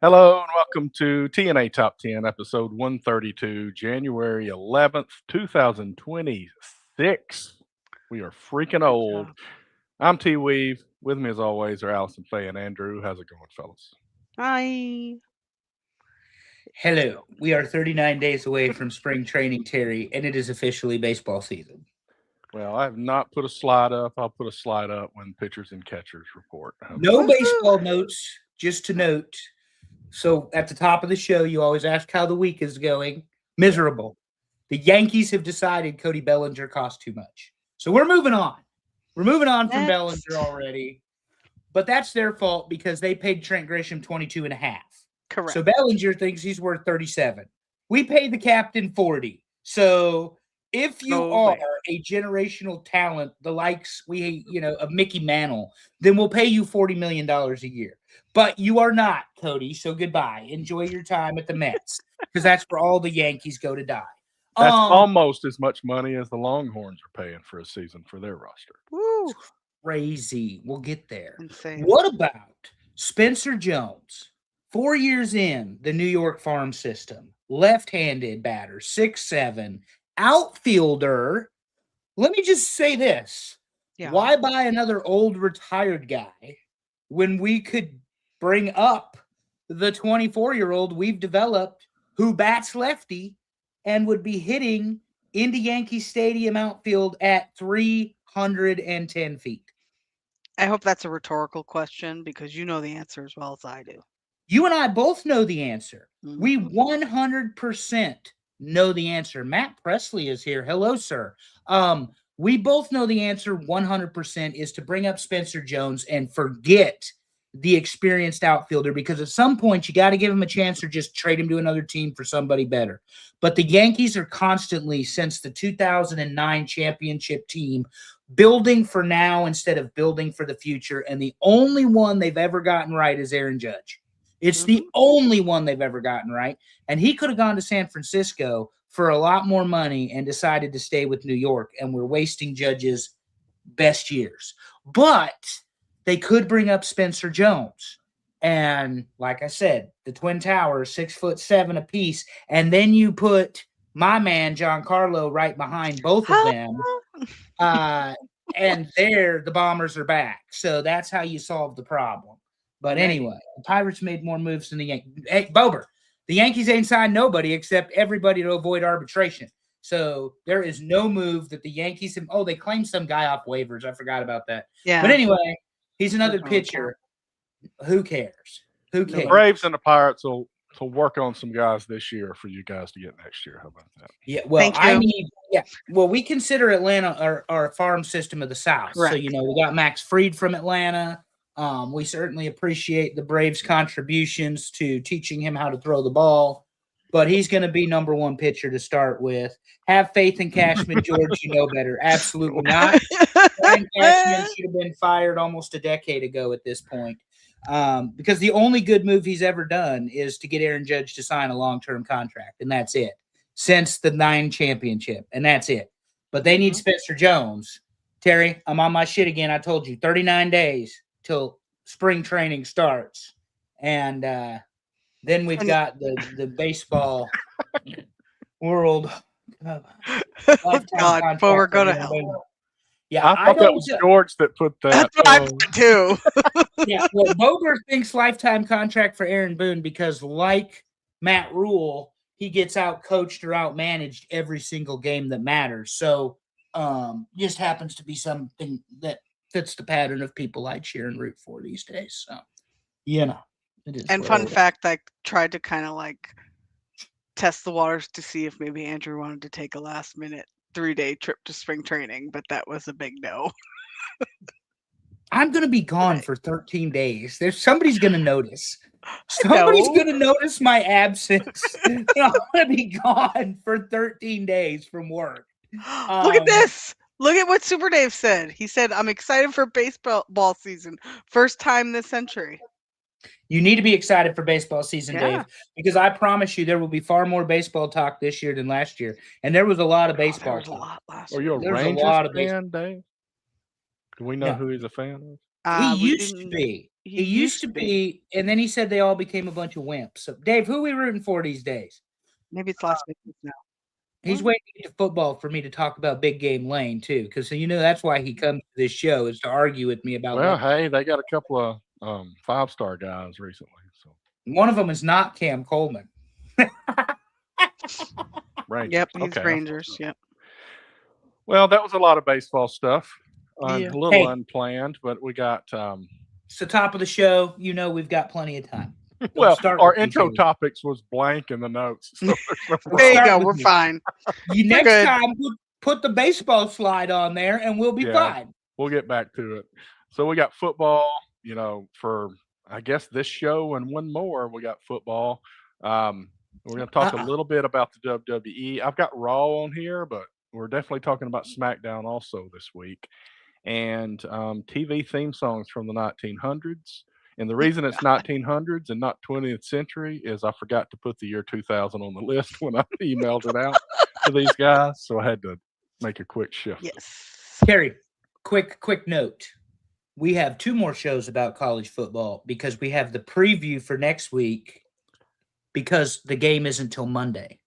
Hello and welcome to TNA Top 10, episode 132, January 11th, 2026. We are freaking Good old. job. I'm T Weave. With me, as always, are Allison Faye and Andrew. How's it going, fellas? Hi. Hello. We are 39 days away from spring training, Terry, and it is officially baseball season. Well, I have not put a slide up. I'll put a slide up when pitchers and catchers report. No Woohoo! baseball notes, just to note. So at the top of the show, you always ask how the week is going. Miserable. The Yankees have decided Cody Bellinger costs too much. So we're moving on. We're moving on from Next. Bellinger already. But that's their fault because they paid Trent Grisham 22 and a half. Correct. So Bellinger thinks he's worth 37. We paid the captain 40. So if you No are way. a generational talent, the likes of Mickey Mantle, then we'll pay you $40 million a year. But you are not, Cody. So goodbye. Enjoy your time at the Mets because that's where all the Yankees go to die. That's almost as much money as the Longhorns are paying for a season for their roster. Woo. Crazy. We'll get there. Insane. What about Spencer Jones? 4 years in the New York farm system, left-handed batter, 6'7", outfielder. Let me just say this. Yeah. Why buy another old retired guy when we could bring up the 24-year-old we've developed who bats lefty and would be hitting into Yankee Stadium outfield at 310 feet? I hope that's a rhetorical question because you know the answer as well as I do. You and I both know the answer. We Mhm. 100% know the answer. Matt Presley is here. Hello, sir. We both know the answer 100% is to bring up Spencer Jones and forget the experienced outfielder because at some point you got to give him a chance or just trade him to another team for somebody better. But the Yankees are constantly, since the 2009 championship team, building for now instead of building for the future. And the only one they've ever gotten right is Aaron Judge. It's the only one they've ever gotten right. And he could have gone to San Francisco for a lot more money and decided to stay with New York. And we're wasting Judge's best years. But they could bring up Spencer Jones. And like I said, the Twin Towers, 6'7" apiece. And then you put my man, Giancarlo, right behind both of them. And there, the Bombers are back. So that's how you solve the problem. But anyway, the Pirates made more moves than the Yankees. Hey, Bober, the Yankees ain't signed nobody except everybody to avoid arbitration. So there is no move that the Yankees have. Oh, they claimed some guy off waivers. I forgot about that. Yeah. But anyway, he's another Doesn't really pitcher. Who cares? Who The cares? Braves and the Pirates will work on some guys this year for you guys to get next year. How about that? Yeah, well, Thank you. Well, we consider Atlanta our farm system of the South. Correct. So, we got Max Fried from Atlanta. We certainly appreciate the Braves' contributions to teaching him how to throw the ball, but he's going to be number one pitcher to start with. Have faith in Cashman, George. You know better. Absolutely not. Brian Cashman should have been fired almost a decade ago at this point. Because the only good move he's ever done is to get Aaron Judge to sign a long-term contract, and that's it. Since the 9 championship, and that's it. But they need Spencer Jones. Terry, I'm on my shit again. I told you, 39 days till spring training starts. And then we've got the baseball world. Oh, God, but we're going to hell. Yeah, I thought that was George that put that. That's what I thought too. Yeah, well, Bober thinks lifetime contract for Aaron Boone because, like Matt Rule, he gets out coached or out managed every single game that matters. So, just happens to be something that fits the pattern of people I cheer and root for these days. So, it is. And fun fact, I tried to kind of test the waters to see if maybe Andrew wanted to take a last minute 3-day trip to spring training, but that was a big no. I'm going to be gone for 13 days. Somebody's going to notice. Somebody's going to notice my absence. I'm going to be gone for 13 days from work. Look at this. Look at what Super Dave said. He said, I'm excited for baseball season. First time this century. You need to be excited for baseball season, Dave, because I promise you there will be far more baseball talk this year than last year. And there was a lot of baseball talk. Are you a Rangers fan, Dave? Do we know who he's a fan of? He used to be. He used to be, and then he said they all became a bunch of wimps. So, Dave, who are we rooting for these days? Maybe it's Las Vegas now. He's waiting to get to football for me to talk about Big Game Lane too, because that's why he comes to this show is to argue with me about. Well, hey, they got a couple of 5-star guys recently. So one of them is not Cam Coleman. Rangers. Yep, he's Okay. Rangers. Yep. Well, that was a lot of baseball stuff. Yeah. A little Hey. unplanned, but we got It's the top of the show. We've got plenty of time. well, start our with intro DJ. topics was blank in the notes. So there's no There you start go. with We're me. fine. Next good. time, put the baseball slide on there, and we'll be Yeah. fine. We'll get back to it. So we got football, for I guess this show and one more. We got football. We're going to talk a little bit about the WWE. I've got Raw on here, but we're definitely talking about SmackDown also this week, and TV theme songs from the 1900s. And the reason it's 1900s and not 20th century is I forgot to put the year 2000 on the list when I emailed it out to these guys, so I had to make a quick shift. Yes. Carrie, quick note. We have 2 more shows about college football because we have the preview for next week because the game isn't until Monday.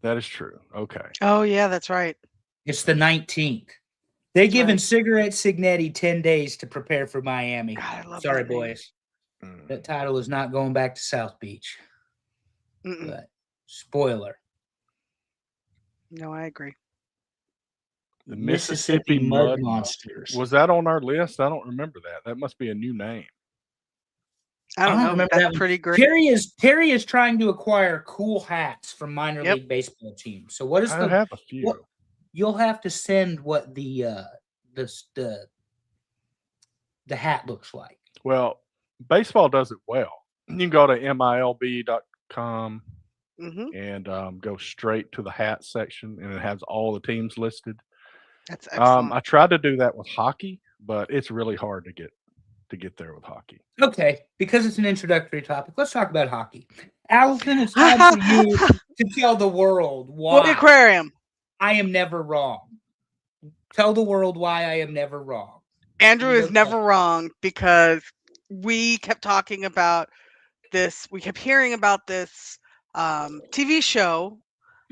That is true. Okay. Oh yeah, that's right. It's the 19th. They That's given right. Cigarette Signetti 10 days to prepare for Miami. God, I love Sorry, that name. boys. Mm. That title is not going back to South Beach. Mm-mm. But spoiler. No, I agree. The Mississippi Mud Monsters. Was that on our list? I don't remember that. That must be a new name. I don't know. remember That's that one. pretty great. Terry is trying to acquire cool hats from minor Yep. league baseball teams. So what is I have a few. what- you'll have to send what the hat looks like. Well, baseball does it well. You can go to MILB.com Hmm. and go straight to the hat section, and it has all the teams listed. That's excellent. I tried to do that with hockey, but it's really hard to get there with hockey. Okay, because it's an introductory topic, let's talk about hockey. Allison, it's time for you to tell the world Well, the why aquarium. I am never wrong. Tell the world why I am never wrong. Andrew is Okay. never wrong because we kept talking about this. We kept hearing about this TV show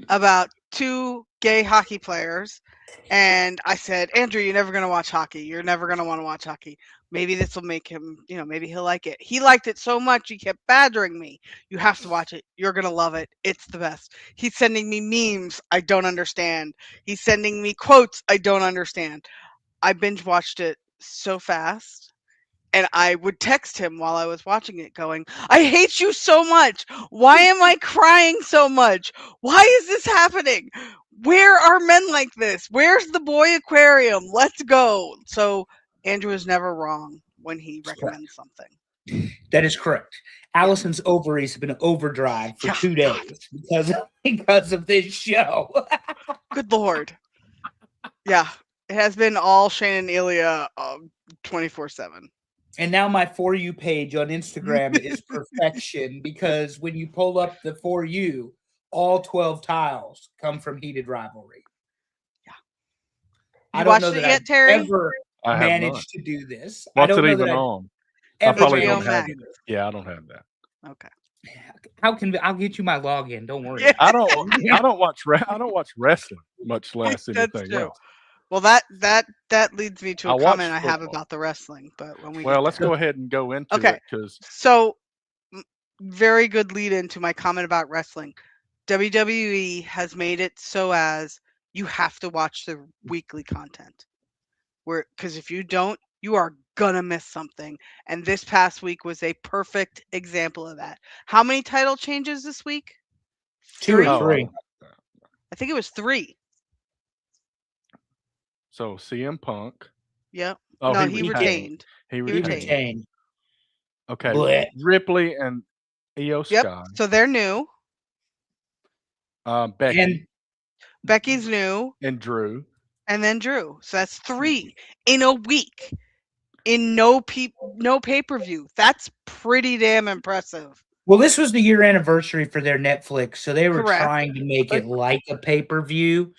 about 2 gay hockey players. And I said, Andrew, you're never going to watch hockey. You're never going to want to watch hockey. Maybe this will make him, maybe he'll like it. He liked it so much, he kept badgering me. You have to watch it. You're going to love it. It's the best. He's sending me memes I don't understand. He's sending me quotes I don't understand. I binge watched it so fast. And I would text him while I was watching it going, I hate you so much. Why am I crying so much? Why is this happening? Where are men like this? Where's the boy aquarium? Let's go. So Andrew is never wrong when he recommends something. That is correct. Allison's ovaries have been overdrive for Yeah, 2 God. days because of this show. Good Lord. Yeah, it has been all Shane and Ilya 24/7. And now my For You page on Instagram is perfection because when you pull up the For You, all 12 tiles come from Heated Rivalry. Yeah. I You don't watched know it that yet, I've Terry? ever I have not. managed to do this. I What's don't it know even that I've on? I ever probably HBO don't have Max. it. Yeah, I don't have that. Okay. I'll get you my login. Don't worry. Yeah. I don't watch wrestling, much less That's anything true. else. Well, that leads me to I a watch comment I have football. about the wrestling, but when we Well, get let's there. go ahead and go into Okay. it because So, very good lead into my comment about wrestling. WWE has made it so as you have to watch the weekly content. Because if you don't, you are gonna miss something. And this past week was a perfect example of that. How many title changes this week? 2 or 3? 3. I think it was 3. So CM Punk. Yep. Oh, no, he he retained. retained. He He retained. retained. Okay. Blech. Ripley and Io Yep. Sky. So they're new. Becky And Becky's new. and Drew. And then Drew. So that's 3 in a week. In no pay-per-view. That's pretty damn impressive. well, this was the year anniversary for their Netflix, so they were Correct. trying to make it like a pay-per-view.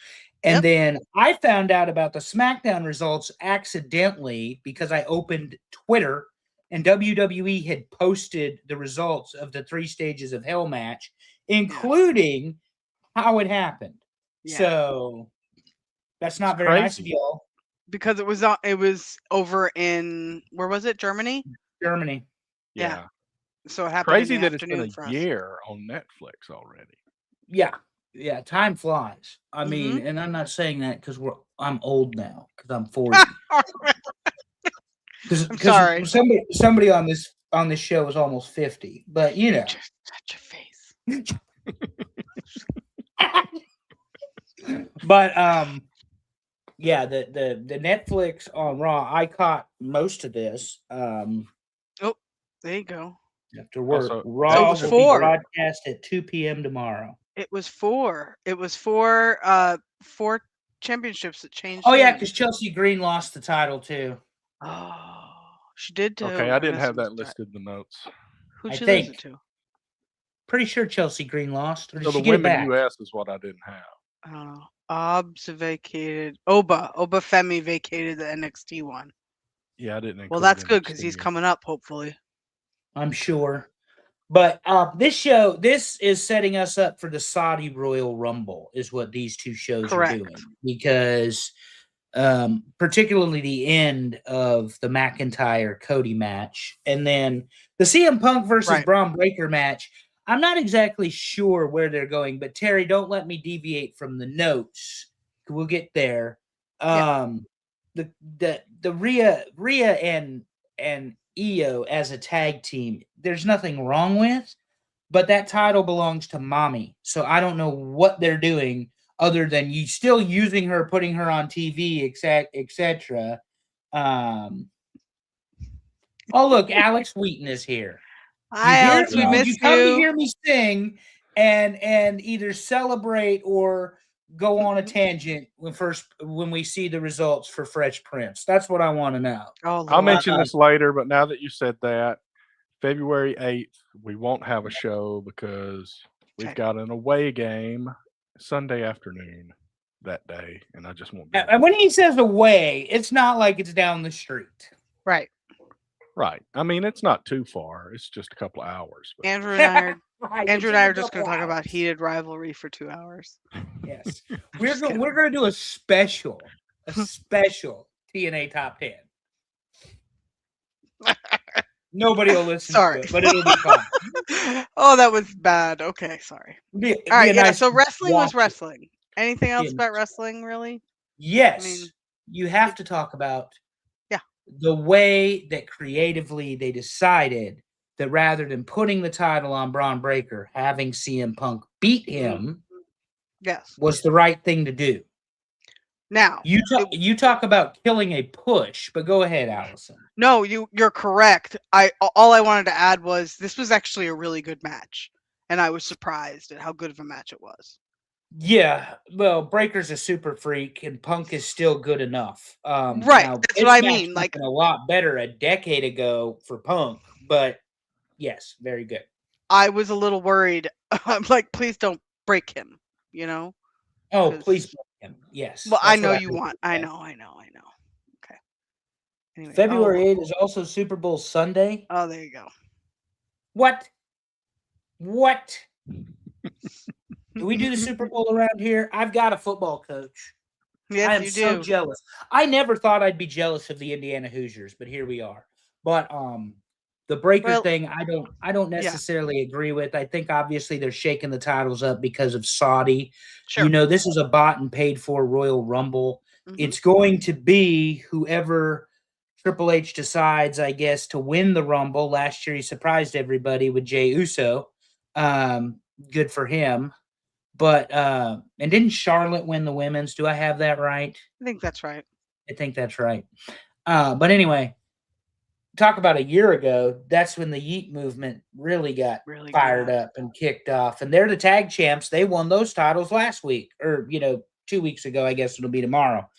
And Yep. then I found out about the SmackDown results accidentally because I opened Twitter and WWE had posted the results of the 3 stages of Hell match, including how it happened. Yeah. So that's not It's very nice of crazy. y'all. Because it was over in, where was it? Germany? Germany. Yeah. Yeah. So it happened Crazy in the that it's been afternoon for a us. year on Netflix already. Yeah. Yeah. Time flies. I Mm-hmm. mean, and I'm not saying that because I'm old now, because I'm 40. I'm sorry. Somebody on this show is almost 50, but you know. Just touch your face. But yeah, the Netflix on Raw, I caught most of this. Oh, there you go. After work, Also, Raw was will 4. be broadcast at 2 p.m. tomorrow. It was 4. It was 4 championships that changed. Oh yeah, hands. because Chelsea Green lost the title too. Oh, she did too. okay, I didn't must have that missed listed in the notes. Who'd I she lose it think. to? Pretty sure Chelsea Green lost, or did So she the get it women back? US is what I didn't have. I don't know. Obbs vacated. Oba Femi vacated the NXT one. Yeah, I didn't. Well, include that's good because NXT he's in. coming up, hopefully. I'm sure. But this is setting us up for the Saudi Royal Rumble, is what these two shows Correct. are doing. Because particularly the end of the McIntyre Cody match, and then the CM Punk versus Right. Braun Breaker match. I'm not exactly sure where they're going, but Terry, don't let me deviate from the notes. We'll get there. The Rhea and Io as a tag team, there's nothing wrong with, but that title belongs to Mommy. So I don't know what they're doing other than you still using her, putting her on TV, etc. Oh, look, Alex Wheaton is here. Hi, Alex. We You missed come to you. hear me sing and either celebrate or go on a tangent when we see the results for Fresh Prince. That's what I want to know. Oh, I'll Lord. mention this later, but now that you said that, February 8th, we won't have a show because we've Okay. got an away game Sunday afternoon that day, and I just won't be. And when he says away, it's not like it's down the street. Right. Right. I mean, it's not too far. It's just a couple of hours. But Andrew and I are just going to talk about heated rivalry for 2 hours. Yes, Just kidding. we're going to do a special TNA Top 10. Nobody will listen Sorry. to it, but it'll be fun. Oh, that was bad. Okay, sorry. All right, yeah. So wrestling was wrestling. Anything else about wrestling, really? Yes, you have to talk about the way that creatively they decided that rather than putting the title on Braun Breaker, having CM Punk beat him, was the right thing to do. Now you talk about killing a push, but go ahead, Allison. No, you're correct. All I wanted to add was this was actually a really good match, and I was surprised at how good of a match it was. Yeah, well, Breaker's a super freak, and Punk is still good enough. Right, that's what I mean. Like a lot better a decade ago for Punk, but yes, very good. I was a little worried. I'm like, please don't break him. You know? Oh, please break him. Yes. Well, I know you want. I know. Okay. Anyway, February 8th is also Super Bowl Sunday. Oh, there you go. What? Do we do the Super Bowl around here? I've got a football coach. Yes, I am you so do. jealous. I never thought I'd be jealous of the Indiana Hoosiers, but here we are. But the Breaker thing, I don't necessarily agree with. I think obviously they're shaking the titles up because of Saudi. Sure. You know, this is a bought and paid for Royal Rumble. It's going to be whoever Triple H decides, I guess, to win the Rumble. Last year he surprised everybody with Jey Uso. Good for him. But and didn't Charlotte win the women's? Do I have that right? I think that's right. I think that's right. But anyway, talk about a year ago, that's when the Yeet movement really got fired up and kicked off. And they're the tag champs. They won those titles last week, or 2 weeks ago. I guess it'll be tomorrow.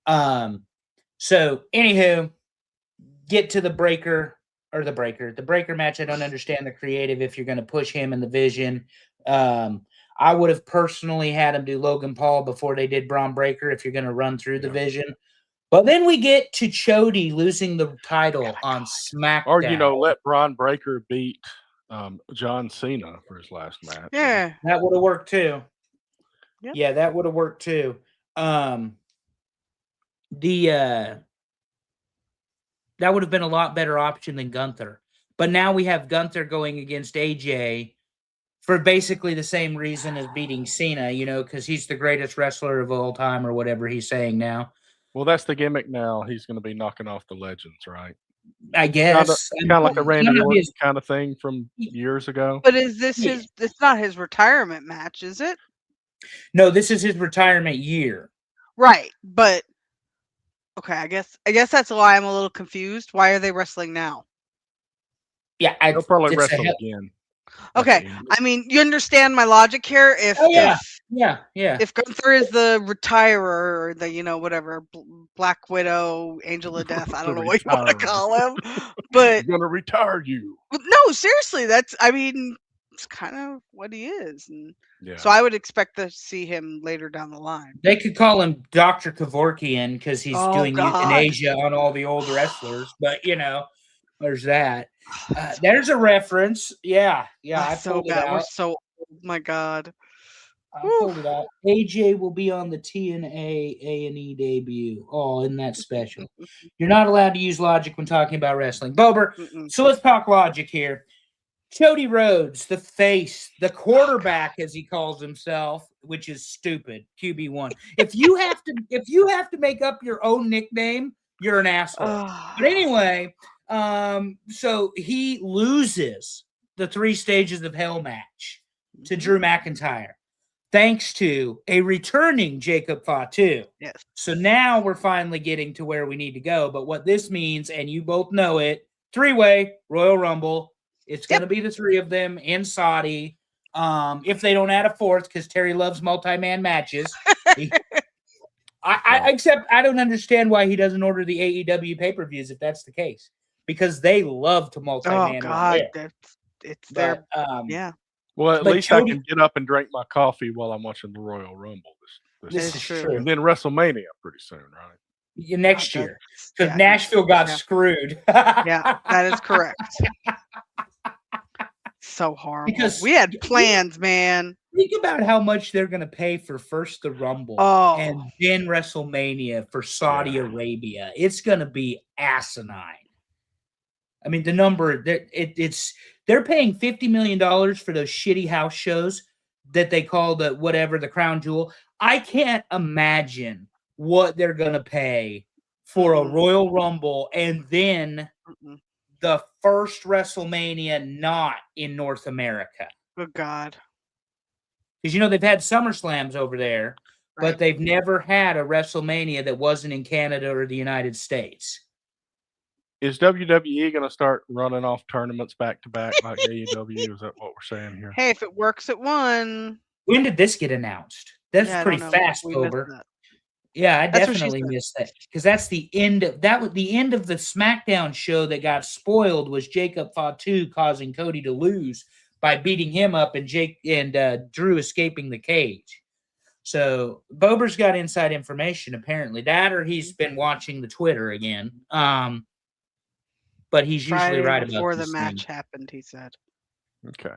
So anywho, get to the Breaker match. I don't understand the creative if you're going to push him in the Vision. I would have personally had him do Logan Paul before they did Braun Breaker if you're going to run through the Vision. But then we get to Chody losing the title on SmackDown. Or let Braun Breaker beat John Cena for his last match. Yeah. That would have worked too. Yep. Yeah, that would have worked too. That would have been a lot better option than Gunther. But now we have Gunther going against AJ for basically the same reason as beating Cena, because he's the greatest wrestler of all time or whatever he's saying now. Well, that's the gimmick now. He's going to be knocking off the legends, right? I guess. Kind of like a Randy Orton kind of thing from years ago. But is this it's not his retirement match, is it? No, this is his retirement year. Right. But okay, I guess that's why I'm a little confused. Why are they wrestling now? Yeah, They'll probably wrestle again. Okay. I mean, you understand my logic here. If if Gunther is the retirer or the whatever Black Widow, Angel of Death, I don't know what you want to call him, but I'm gonna retire you. No, seriously, it's kind of what he is, and so I would expect to see him later down the line. They could call him Dr. Kevorkian because he's doing euthanasia on all the old wrestlers, but there's that. There's a reference. Yeah. I pulled it out. We're so old. My God. I pulled it out. AJ will be on the TNA A&E debut. Oh, isn't that special? You're not allowed to use logic when talking about wrestling. Bober, so let's talk logic here. Cody Rhodes, the face, the quarterback, as he calls himself, which is stupid. QB1. If you have to make up your own nickname, you're an asshole. But anyway, so he loses the 3 stages of hell match to Drew McIntyre, thanks to a returning Jacob Fatu. Yes. So now we're finally getting to where we need to go. But what this means, and you both know it, 3-way Royal Rumble. It's going to be the 3 of them in Saudi. If they don't add a 4th, because Terry loves multi-man matches. Except I don't understand why he doesn't order the AEW pay-per-views if that's the case. Because they love to multi-man. Oh, God. It's their, yeah. Well, at least I can get up and drink my coffee while I'm watching the Royal Rumble. This is true. And then WrestleMania pretty soon, right? Next year. Because Nashville got screwed. Yeah, that is correct. So horrible. Because we had plans, man. Think about how much they're going to pay for first the Rumble and then WrestleMania for Saudi Arabia. It's going to be asinine. I mean, the number they're paying $50 million for those shitty house shows that they call the Crown Jewel. I can't imagine what they're going to pay for a Royal Rumble and then the first WrestleMania not in North America. Oh, God. Because, they've had SummerSlams over there, but they've never had a WrestleMania that wasn't in Canada or the United States. Is WWE going to start running off tournaments back to back like AEW? Is that what we're saying here? Hey, if it works at one. When did this get announced? That's pretty fast, Bober. Yeah, I definitely missed that because that's the end of the end of the SmackDown show that got spoiled was Jacob Fatu causing Cody to lose by beating him up and Drew escaping the cage. So Bober's got inside information apparently. That or he's been watching the Twitter again. But he's usually right about before the match happened, he said. Okay.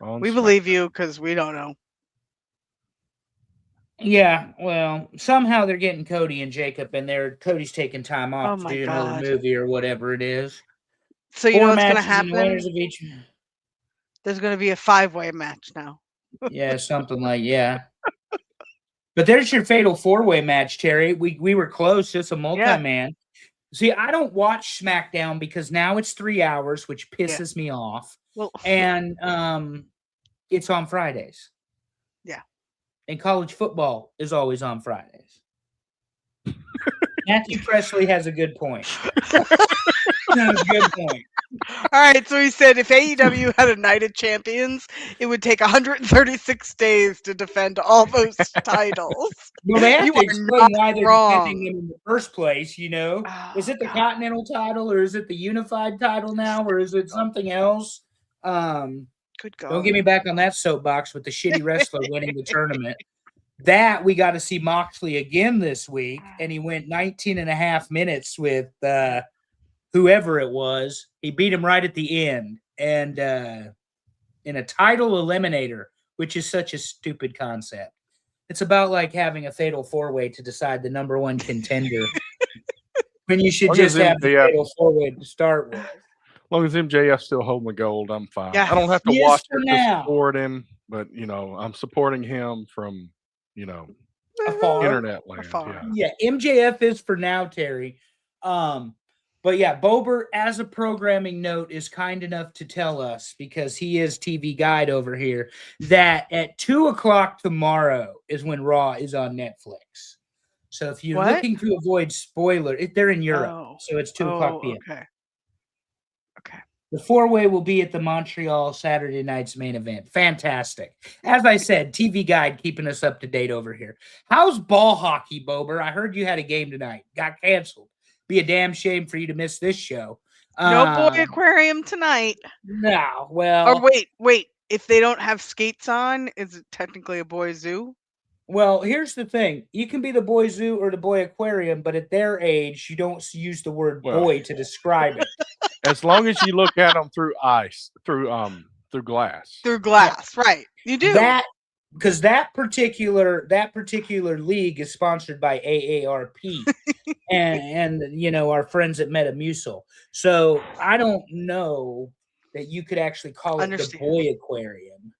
We believe you because we don't know. Yeah, well, somehow they're getting Cody and Jacob, and Cody's taking time off to do another movie or whatever it is. So you know what's going to happen? There's going to be a 5-way match now. Yeah, something like But there's your fatal 4-way match, Terry. We were close. It's a multi-man. See, I don't watch SmackDown because now it's 3 hours, which pisses me off. Well, and it's on Fridays. Yeah. And college football is always on Fridays. Matthew Presley has a good point. Good point. All right, so he said if AEW had a Night of Champions, it would take 136 days to defend all those titles. Well, they have to explain why they're defending them in the first place, Is it the Continental title, or is it the Unified title now, or is it something else? Good God. Don't get me back on that soapbox with the shitty wrestler winning the tournament. That we got to see Moxley again this week, and he went 19 and a half minutes with whoever it was. He beat him right at the end, and in a title eliminator, which is such a stupid concept. It's about like having a fatal four-way to decide the number one contender when you should Long just as have the MJF fatal four-way to start with. As long as MJF still holding the gold, I'm fine. Yeah. I don't have to He is watch for it now. to support him, but I'm supporting him from Afar. internet land. Afar. Yeah. Yeah, MJF is for now, Terry. But yeah, Bober, as a programming note, is kind enough to tell us, because he is TV guide over here, that at 2:00 tomorrow is when Raw is on Netflix. So if you're What? looking to avoid spoiler, they're in Europe, Oh. so it's 2:00 p.m. Okay. Okay. The four-way will be at the Montreal Saturday night's main event. Fantastic. As I said, TV guide keeping us up to date over here. How's ball hockey, Bober? I heard you had a game tonight. Got canceled. Be a damn shame for you to miss this show. No boy aquarium tonight. No, well, Or wait. If they don't have skates on, is it technically a boy zoo? well, here's the thing. You can be the boy zoo or the boy aquarium, but at their age, you don't use the word Well. boy to describe it. As long as you look at them through ice, through glass. Through glass, right? You do. That because that particular league is sponsored by AARP and our friends at Metamucil. So I don't know that you could actually call it the Understand. boy aquarium,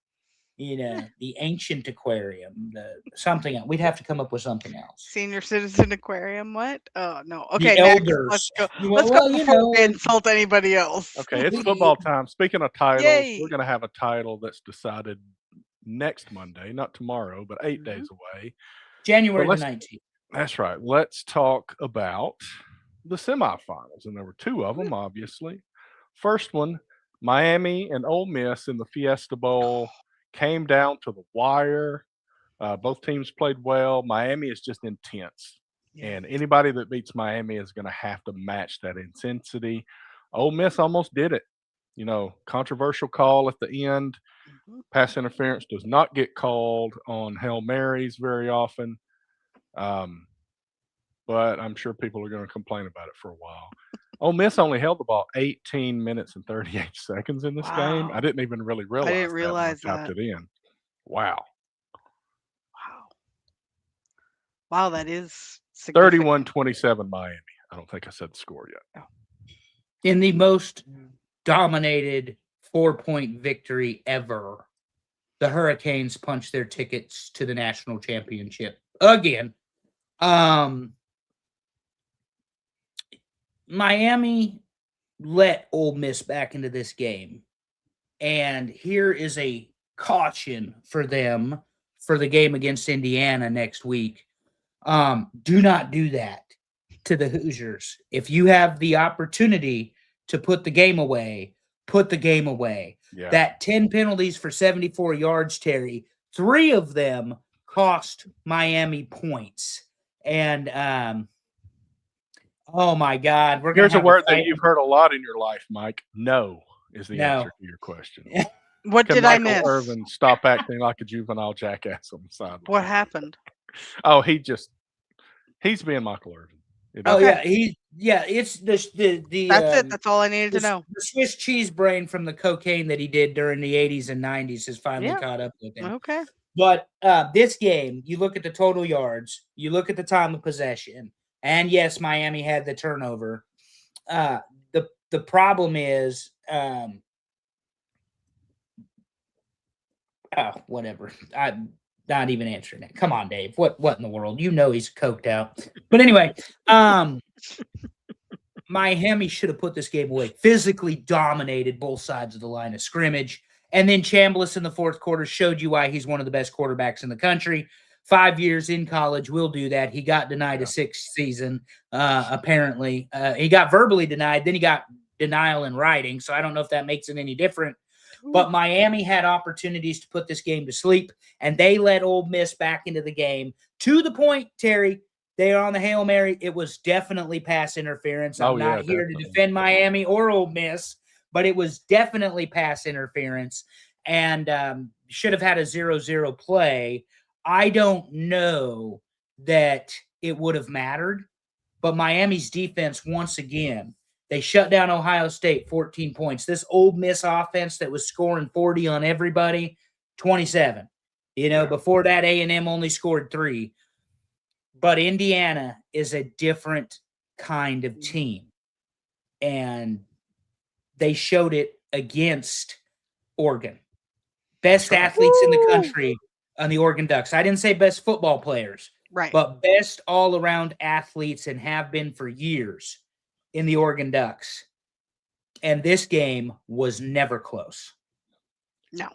the ancient aquarium, something else. We'd have to come up with something else. Senior citizen aquarium. What? Oh no. Okay, The next. elders. Let's go. Well, Let's well, go before we insult anybody else. Okay, it's football time. Speaking of titles, Yay. we're going to have a title that's decided next Monday, not tomorrow, but 8 Mhm. days away. January Well, the let's- 19th. That's right. Let's talk about the semifinals, and there were two of them, obviously. First one, Miami and Ole Miss in the Fiesta Bowl came down to the wire. Both teams played well. Miami is just intense, and anybody that beats Miami is going to have to match that intensity. Ole Miss almost did it. Controversial call at the end. Mhm. Pass interference does not get called on Hail Marys very often. But I'm sure people are going to complain about it for a while. Ole Miss only held the ball 18 minutes and 38 seconds in this game. Wow. I didn't even really realize didn't realize that when I typed that. it in. Wow. Wow, that is significant. 31-27 Miami. I don't think I said the score yet. In the most dominated 4-point victory ever, the Hurricanes punched their tickets to the national championship again. Miami let Ole Miss back into this game, and here is a caution for them for the game against Indiana next week. Do not do that to the Hoosiers. If you have the opportunity to put the game away, put the game away. Yeah. That 10 penalties for 74 yards, Terry, 3 of them cost Miami points. And oh my God, we're Here's a gonna have word fight. that you've heard a lot in your life, Mike. No is the No. answer to your question. What Can did I Michael miss? Irvin stop acting like a juvenile jackass on the sideline? What happened? Oh, he's being Michael Irvin. It Oh is. yeah, it's the That's it. That's all I needed to know. The Swiss cheese brain from the cocaine that he did during the 80s and 90s has finally Yeah. caught up with him. Okay. But this game, you look at the total yards, you look at the time of possession, and yes, Miami had the turnover. The problem is, whatever. I'm not even answering it. Come on, Dave. What in the world? You know he's coked out. But anyway, Miami should have put this game away. Physically dominated both sides of the line of scrimmage. And then Chambliss in the fourth quarter showed you why he's one of the best quarterbacks in the country. 5 years in college will do that. He got denied a sixth season, apparently. He got verbally denied. Then he got denial in writing. So I don't know if that makes it any different. But Miami had opportunities to put this game to sleep, and they let Ole Miss back into the game to the point, Terry, they are on the Hail Mary. It was definitely pass interference. I'm not here to defend Miami or Ole Miss, but it was definitely pass interference and should have had a 0-0 play. I don't know that it would have mattered, but Miami's defense, once again, they shut down Ohio State 14 points. This Ole Miss offense that was scoring 40 on everybody, 27. Before that, A&M only scored 3. But Indiana is a different kind of team. And they showed it against Oregon. Best athletes in the country on the Oregon Ducks. I didn't say best football players, Right. but best all-around athletes, and have been for years in the Oregon Ducks. And this game was never close. No,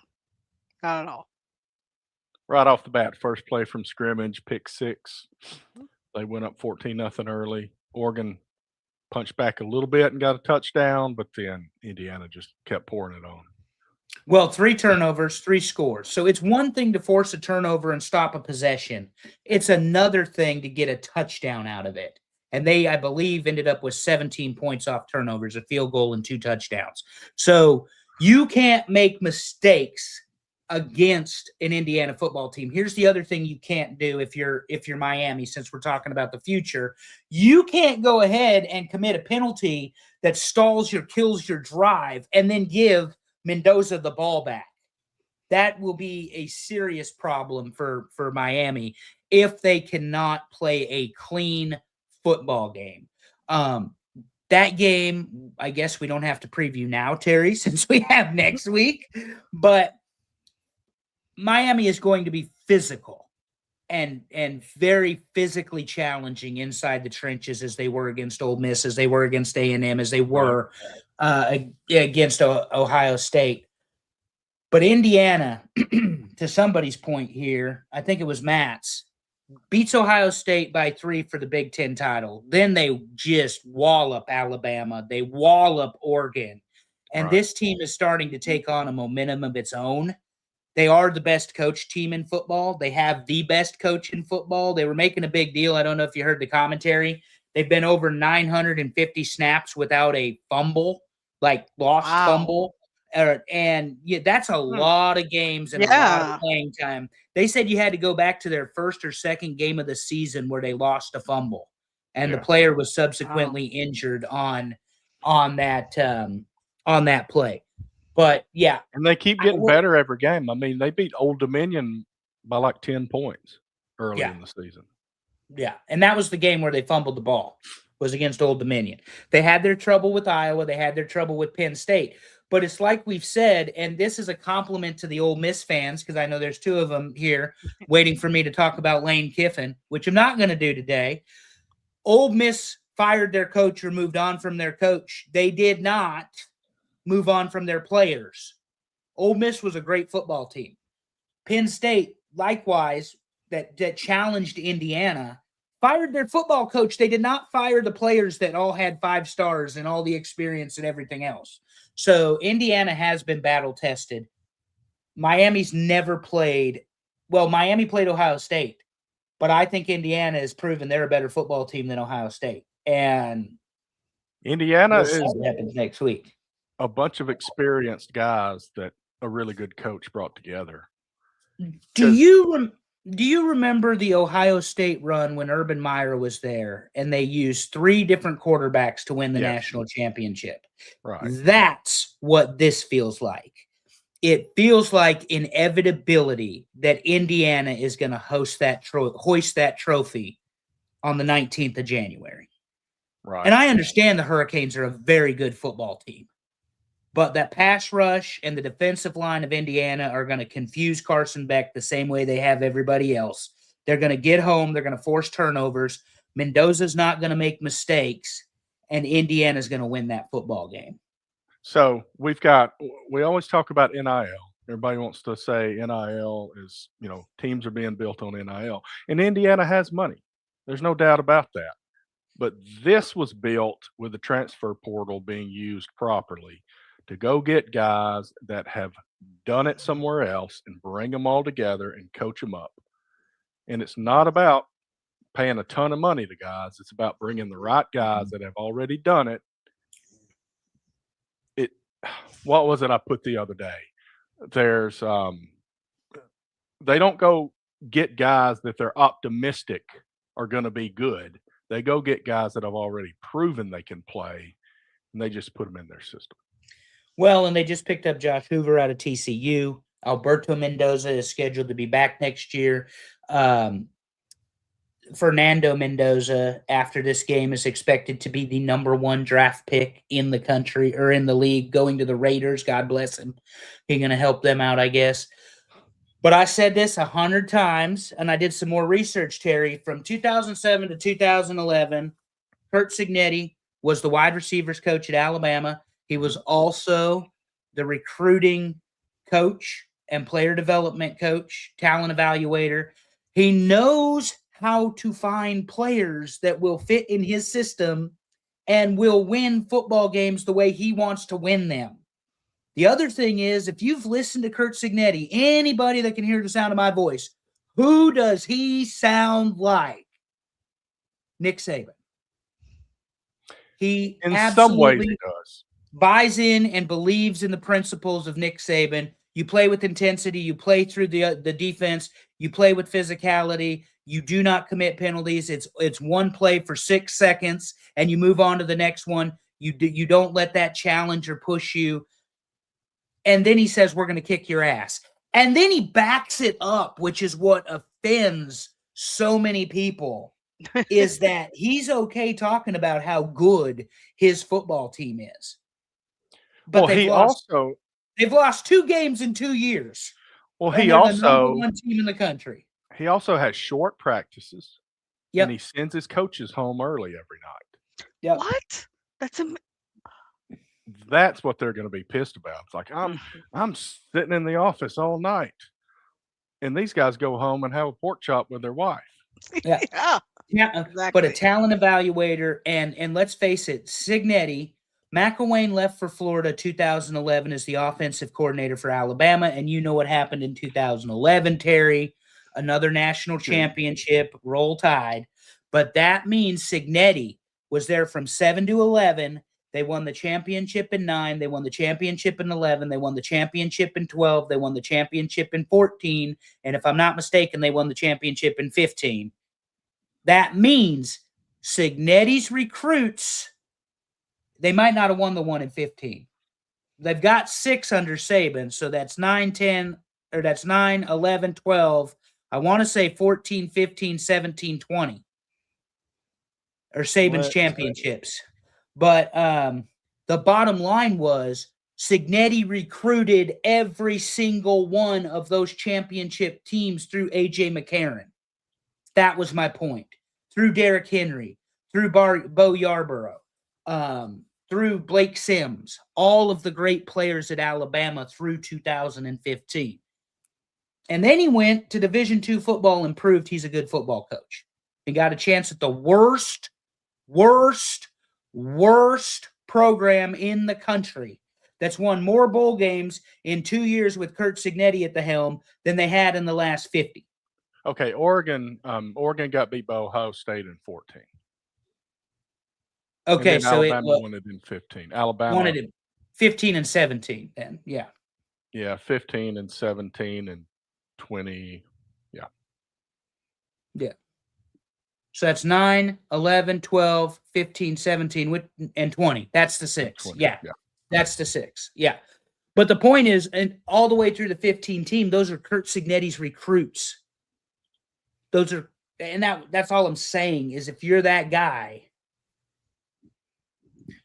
not at all. Right off the bat, first play from scrimmage, pick 6. They went up 14-0 early. Oregon punched back a little bit and got a touchdown, but then Indiana just kept pouring it on. Well, 3 turnovers, 3 scores. So it's one thing to force a turnover and stop a possession. It's another thing to get a touchdown out of it. And they, I believe, ended up with 17 points off turnovers, a field goal, and 2 touchdowns. So you can't make mistakes against an Indiana football team. Here's the other thing you can't do if you're Miami, since we're talking about the future. You can't go ahead and commit a penalty that stalls your, kills your drive, and then give Mendoza the ball back. That will be a serious problem for Miami if they cannot play a clean football game. That game, I guess we don't have to preview now, Terry, since we have next week. But Miami is going to be physical and very physically challenging inside the trenches, as they were against Ole Miss, as they were against A&M, as they were against Ohio State. But Indiana, to somebody's point here, I think it was Matt's, beats Ohio State by 3 for the Big Ten title. Then they just wallop Alabama. They wallop Oregon. And this team is starting to take on a momentum of its own. They are the best coach team in football. They have the best coach in football. They were making a big deal. I don't know if you heard the commentary. They've been over 950 snaps without a fumble, like lost fumble. And yeah, that's a lot of games and a lot of playing time. They said you had to go back to their first or second game of the season where they lost a fumble, and the player was subsequently injured on that play. But yeah, and they keep getting better every game. I mean, they beat Old Dominion by like 10 points early in the season. Yeah, and that was the game where they fumbled the ball, was against Old Dominion. They had their trouble with Iowa. They had their trouble with Penn State. But it's like we've said, and this is a compliment to the Ole Miss fans, because I know there's 2 of them here waiting for me to talk about Lane Kiffin, which I'm not going to do today. Ole Miss fired their coach or moved on from their coach. They did not move on from their players. Ole Miss was a great football team. Penn State, likewise, that challenged Indiana, fired their football coach. They did not fire the players that all had 5 stars and all the experience and everything else. So Indiana has been battle-tested. Miami's never played – well, Miami played Ohio State, but I think Indiana has proven they're a better football team than Ohio State. And Indiana we'll see what happens next week. A bunch of experienced guys that a really good coach brought together. Do you remember the Ohio State run when Urban Meyer was there and they used 3 different quarterbacks to win the national championship? Right. That's what this feels like. It feels like inevitability that Indiana is going to hoist that trophy on the 19th of January. Right. And I understand the Hurricanes are a very good football team. But that pass rush and the defensive line of Indiana are going to confuse Carson Beck the same way they have everybody else. They're going to get home. They're going to force turnovers. Mendoza's not going to make mistakes, and Indiana's going to win that football game. So we always talk about NIL. Everybody wants to say NIL is, teams are being built on NIL. And Indiana has money. There's no doubt about that. But this was built with the transfer portal being used properly to go get guys that have done it somewhere else and bring them all together and coach them up. And it's not about paying a ton of money to guys. It's about bringing the right guys that have already done it. What was it I put the other day? There's they don't go get guys that they're optimistic are going to be good. They go get guys that have already proven they can play, and they just put them in their system. Well, and they just picked up Josh Hoover out of TCU. Alberto Mendoza is scheduled to be back next year. Fernando Mendoza, after this game, is expected to be the number 1 draft pick in the country or in the league, going to the Raiders. God bless him. He's going to help them out, I guess. But I said this 100 times, and I did some more research, Terry. From 2007 to 2011, Curt Cignetti was the wide receivers coach at Alabama. He was also the recruiting coach and player development coach, talent evaluator. He knows how to find players that will fit in his system and will win football games the way he wants to win them. The other thing is, if you've listened to Curt Cignetti, anybody that can hear the sound of my voice, who does he sound like? Nick Saban. He In some ways, absolutely he does. buys in and believes in the principles of Nick Saban. You play with intensity. You play through the defense. You play with physicality. You do not commit penalties. It's one play for 6 seconds, and you move on to the next one. You don't let that challenger push you. And then he says, we're going to kick your ass. And then he backs it up, which is what offends so many people, is that he's okay talking about how good his football team is. But Well, they've lost 2 games in 2 years. Well, And he they're the number also 1 team in the country. he also has short practices. Yep. And he sends his coaches home early every night. Yep. What? That's what they're going to be pissed about. It's like I'm sitting in the office all night, and these guys go home and have a pork chop with their wife. Yeah. Yeah, Yeah, but a exactly. talent evaluator, and let's face it, Cignetti, McElwain left for Florida 2011 as the offensive coordinator for Alabama, and you know what happened in 2011, Terry. Another national championship, roll tide. But that means Cignetti was there from 7 to 11. They won the championship in 9. They won the championship in 11. They won the championship in 12. They won the championship in 14. And if I'm not mistaken, they won the championship in 15. That means Cignetti's recruits, they might not have won the one in 15. They've got 6 under Saban, so that's 9, 10, or that's 9, 11, 12. I want to say 14, 15, 17, 20 are Saban's championships. But the bottom line was Cignetti recruited every single one of those championship teams through A.J. McCarron. That was my point. Through Derrick Henry, through Bo Yarborough, through Blake Sims, all of the great players at Alabama through 2015. And then he went to Division II football and proved he's a good football coach. He got a chance at the worst program in the country that's won more bowl games in 2 years with Curt Cignetti at the helm than they had in the last 50. Okay, Oregon got beat by Ohio State in 14. Okay, so Alabama won it in 15. Alabama wanted it 15 and 17 then, yeah. Yeah, 15 and 17 and 20. Yeah. So that's 9, 11, 12, 15, 17, and 20. That's the 6. 20, yeah. That's the 6. Yeah. But the point is, and all the way through the 15 team, those are Curt Cignetti's recruits. Those are, and that's all I'm saying is if you're that guy.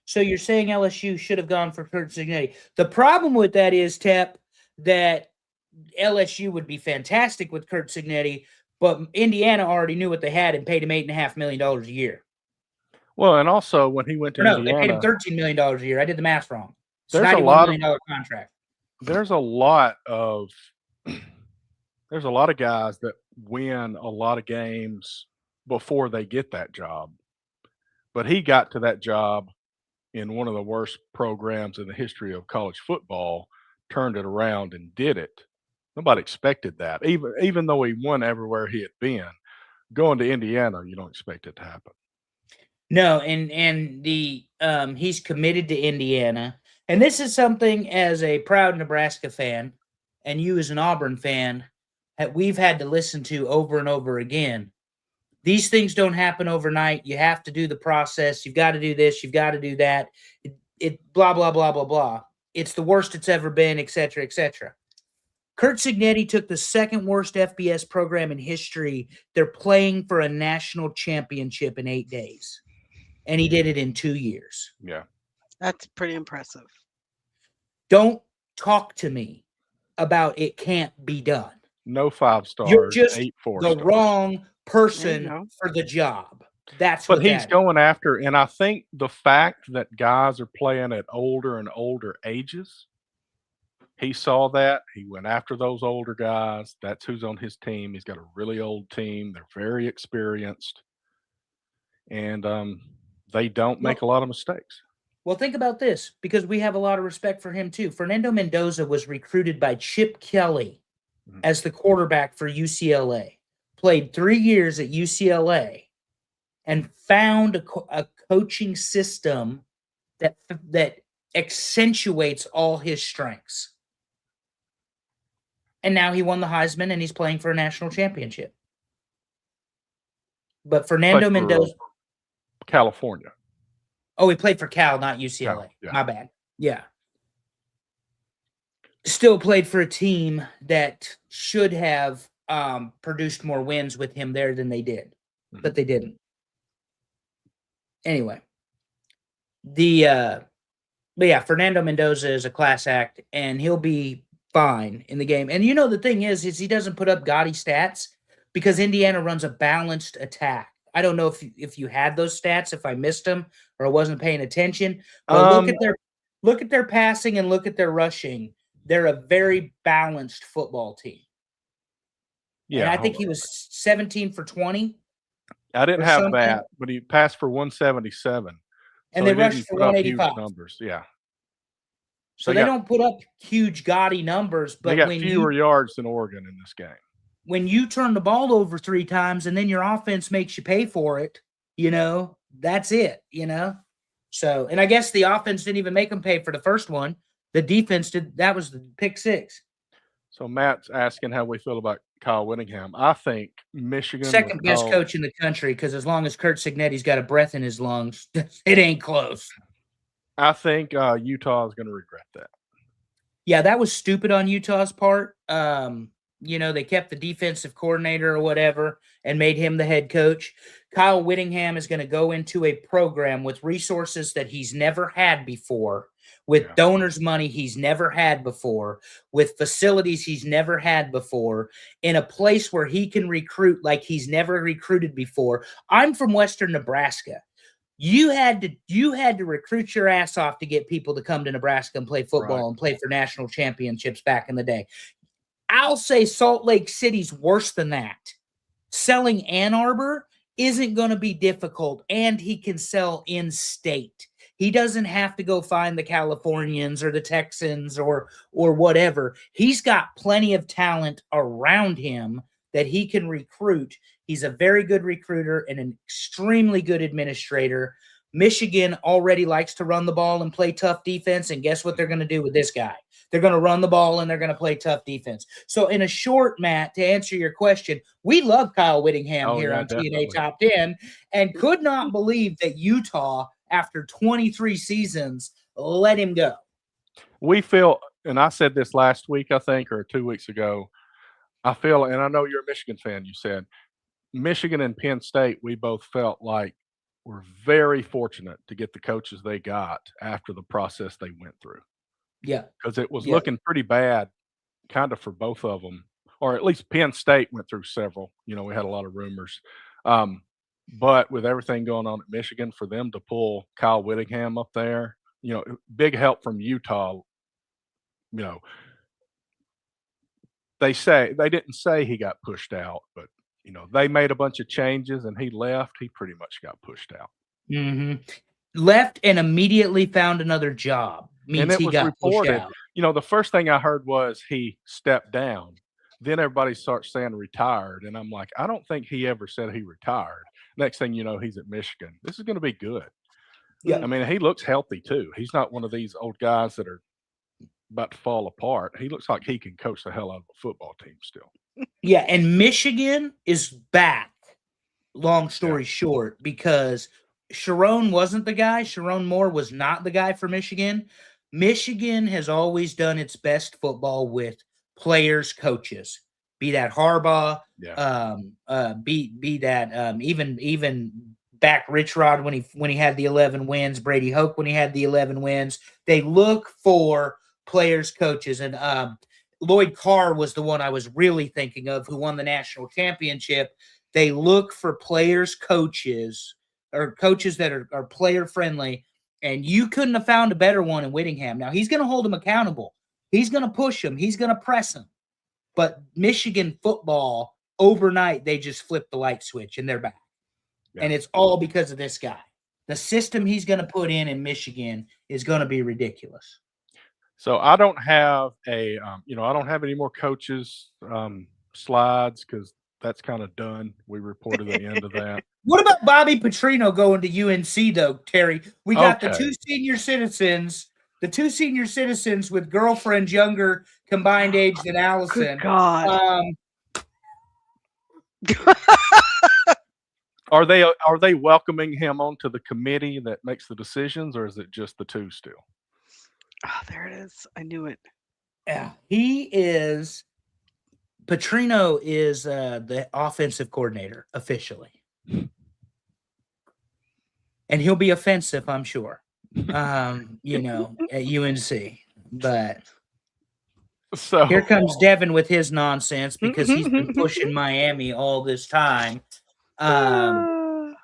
So you're saying LSU should have gone for Curt Cignetti. The problem with that is, Tep, that LSU would be fantastic with Curt Cignetti, but Indiana already knew what they had and paid him $8.5 million a year. Well, and also when he went to Indiana, they paid him $13 million a year. I did the math wrong. It's There's a $91 lot million contract. there's a lot of guys that win a lot of games before they get that job. But he got to that job in one of the worst programs in the history of college football, turned it around and did it. Nobody expected that. Even though he won everywhere he had been, going to Indiana, you don't expect it to happen. No, and the he's committed to Indiana. And this is something as a proud Nebraska fan and you as an Auburn fan we've had to listen to over and over again. These things don't happen overnight. You have to do the process. You've got to do this. You've got to do that. It blah, blah, blah, blah, blah. It's the worst it's ever been, et cetera, et cetera. Curt Cignetti took the second worst FBS program in history. They're playing for a national championship in 8 days. And he did it in 2 years. Yeah. That's pretty impressive. Don't talk to me about it can't be done. No 5 stars. You're just 8 4 the stars. wrong There you person go. for the job. That's But what he's that is. going after, and I think the fact that guys are playing at older and older ages, he saw that. He went after those older guys. That's who's on his team. He's got a really old team. They're very experienced, and they don't make a lot of mistakes. Well, think about this, because we have a lot of respect for him too. Fernando Mendoza was recruited by Chip Kelly as the quarterback for UCLA, played 3 years at UCLA, and found a coaching system that accentuates all his strengths. And now he won the Heisman, and he's playing for a national championship. But Fernando Played for Mendoza. California. Oh, he played for Cal, not UCLA. Yeah. My bad. Yeah. Still played for a team that should have produced more wins with him there than they did, but they didn't. Anyway, but yeah, Fernando Mendoza is a class act, and he'll be fine in the game. And the thing is he doesn't put up gaudy stats because Indiana runs a balanced attack. I don't know if you had those stats, if I missed them or I wasn't paying attention. But look at their passing and look at their rushing. They're a very balanced football team. Yeah, and I think he was 17 for 20. I didn't have that, but he passed for 177. And so they he rushed didn't for put up huge 185. numbers. Yeah. So they don't put up huge gaudy numbers, but They got fewer yards than Oregon in this game. When you turn the ball over 3 times and then your offense makes you pay for it, that's it, So, and I guess the offense didn't even make them pay for the first one. The defense did. That was the pick 6. So Matt's asking how we feel about Kyle Whittingham. I think Michigan second best coach in the country, because as long as Curt Cignetti's got a breath in his lungs, it ain't close. I think Utah is going to regret that. Yeah, that was stupid on Utah's part. They kept the defensive coordinator or whatever and made him the head coach. Kyle Whittingham is going to go into a program with resources that he's never had before, with donors' money he's never had before, with facilities he's never had before, in a place where he can recruit like he's never recruited before. I'm from Western Nebraska. You had to recruit your ass off to get people to come to Nebraska and play football and play for national championships back in the day. I'll say Salt Lake City's worse than that. Selling Ann Arbor isn't going to be difficult, and he can sell in-state. He doesn't have to go find the Californians or the Texans or whatever. He's got plenty of talent around him that he can recruit. He's a very good recruiter and an extremely good administrator. Michigan already likes to run the ball and play tough defense, and guess what they're going to do with this guy? They're going to run the ball and they're going to play tough defense. So in a short, Matt, to answer your question, we love Kyle Whittingham here on TNA Top 10 and could not believe that Utah, after 23 seasons, let him go. We feel, and I said this last week, I think, or 2 weeks ago, I feel, and I know you're a Michigan fan, you said, Michigan and Penn State, we both felt like we're very fortunate to get the coaches they got after the process they went through. Yeah. Because it was looking pretty bad kind of for both of them, or at least Penn State went through several. We had a lot of rumors. But with everything going on at Michigan, for them to pull Kyle Whittingham up there, big help from Utah. They didn't say he got pushed out, but they made a bunch of changes and he left. He pretty much got pushed out. Mm-hmm. Left and immediately found another job. Means he got pushed out. The first thing I heard was he stepped down. Then everybody starts saying retired. And I'm like, I don't think he ever said he retired. Next thing you know, he's at Michigan. This is going to be good. Yeah. I mean, he looks healthy too. He's not one of these old guys that are about to fall apart. He looks like he can coach the hell out of a football team still. Yeah, and Michigan is back. Long story short, because Sharon wasn't the guy. Sharon Moore was not the guy for Michigan. Michigan has always done its best football with players, coaches. Be that Harbaugh, Yeah. be that even back Rich Rod when he had the 11 wins, Brady Hoke when he had the 11 wins. They look for players, coaches, and Lloyd Carr was the one I was really thinking of, who won the national championship. They look for players, coaches, or coaches that are player friendly. And you couldn't have found a better one in Whittingham. Now, he's going to hold them accountable. He's going to push them. He's going to press them. But Michigan football, overnight, they just flipped the light switch and they're back. Yeah. And it's all because of this guy. The system he's going to put in Michigan is going to be ridiculous. So I don't have I don't have any more coaches slides because that's kind of done. We reported the end of that. What about Bobby Petrino going to UNC though, Terry? We got the Okay. two senior citizens with girlfriends younger combined age than Allison. Good God. Are they welcoming him onto the committee that makes the decisions, or is it just the two still? Oh, there it is. I knew it. Yeah, Petrino is the offensive coordinator officially. And he'll be offensive, I'm sure. At UNC. But So here comes Devin with his nonsense because he's been pushing Miami all this time.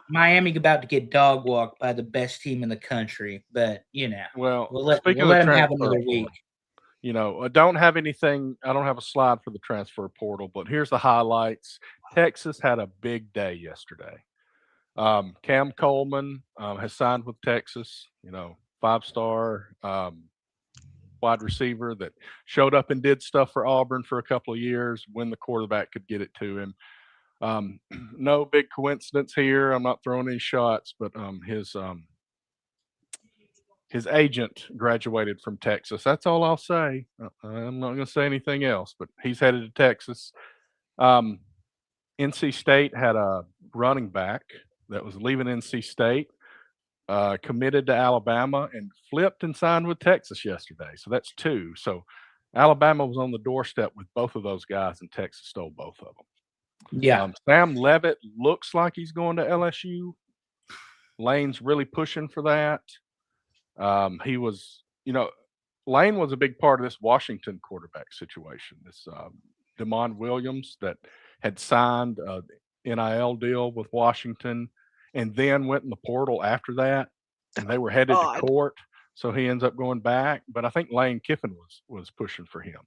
Miami about to get dog walked by the best team in the country, but well, we'll let speaking him of have transfer another week. portal, I don't have anything. I don't have a slide for the transfer portal, but here's the highlights. Texas had a big day yesterday. Cam Coleman has signed with Texas. 5-star wide receiver that showed up and did stuff for Auburn for a couple of years when the quarterback could get it to him. No big coincidence here. I'm not throwing any shots, but his agent graduated from Texas. That's all I'll say. I'm not going to say anything else, but he's headed to Texas. NC State had a running back that was leaving NC State, committed to Alabama, and flipped and signed with Texas yesterday. So that's 2. So Alabama was on the doorstep with both of those guys, and Texas stole both of them. Yeah. Sam Levitt looks like he's going to LSU. Lane's really pushing for that. He was, Lane was a big part of this Washington quarterback situation. This Damon Williams that had signed a NIL deal with Washington and then went in the portal after that, and they were headed to court. So he ends up going back. But I think Lane Kiffin was pushing for him.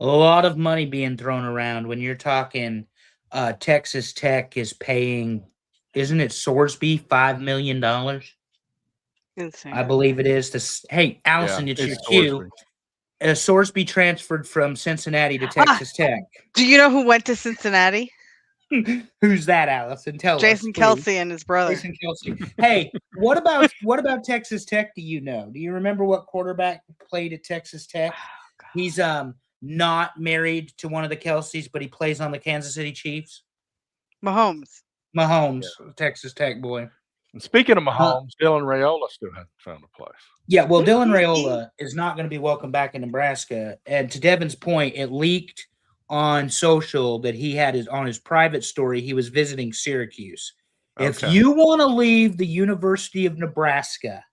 A lot of money being thrown around when you're talking Texas Tech is paying, isn't it Sorsby, $5 million? Insane. I believe it is. Hey, Allison, it's your cue. Sorsby transferred from Cincinnati to Texas Tech. Do you know who went to Cincinnati? Who's that, Allison? Tell Jason us. Kelce and his brother. Jason Kelce. Hey, what about Texas Tech? Do you know? Do you remember what quarterback played at Texas Tech? Oh, He's not married to one of the Kelces, but he plays on the Kansas City Chiefs. Mahomes, Texas Tech boy. And speaking of Mahomes, Dylan Raiola still hasn't found a place. Yeah, well, Dylan Raiola is not going to be welcome back in Nebraska. And to Devin's point, it leaked on social that he had on his private story, he was visiting Syracuse. Okay. If you want to leave the University of Nebraska,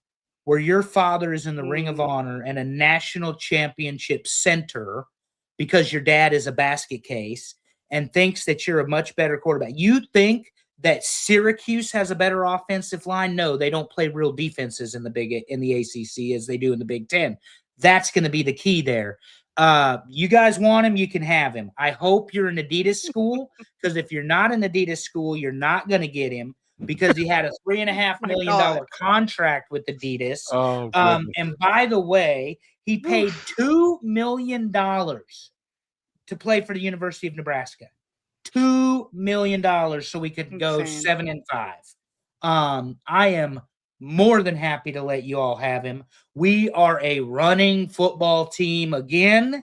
where your father is in the Ring of Honor and a national championship center because your dad is a basket case and thinks that you're a much better quarterback. You think that Syracuse has a better offensive line? No, they don't play real defenses in the ACC as they do in the Big Ten. That's going to be the key there. You guys want him, you can have him. I hope you're an Adidas school, because if you're not an Adidas school, you're not going to get him, because he had a $3.5 million contract with Adidas. And by the way, he paid $2 million to play for the University of Nebraska. $2 million so we could go 7-5. I am more than happy to let you all have him. We are a running football team again.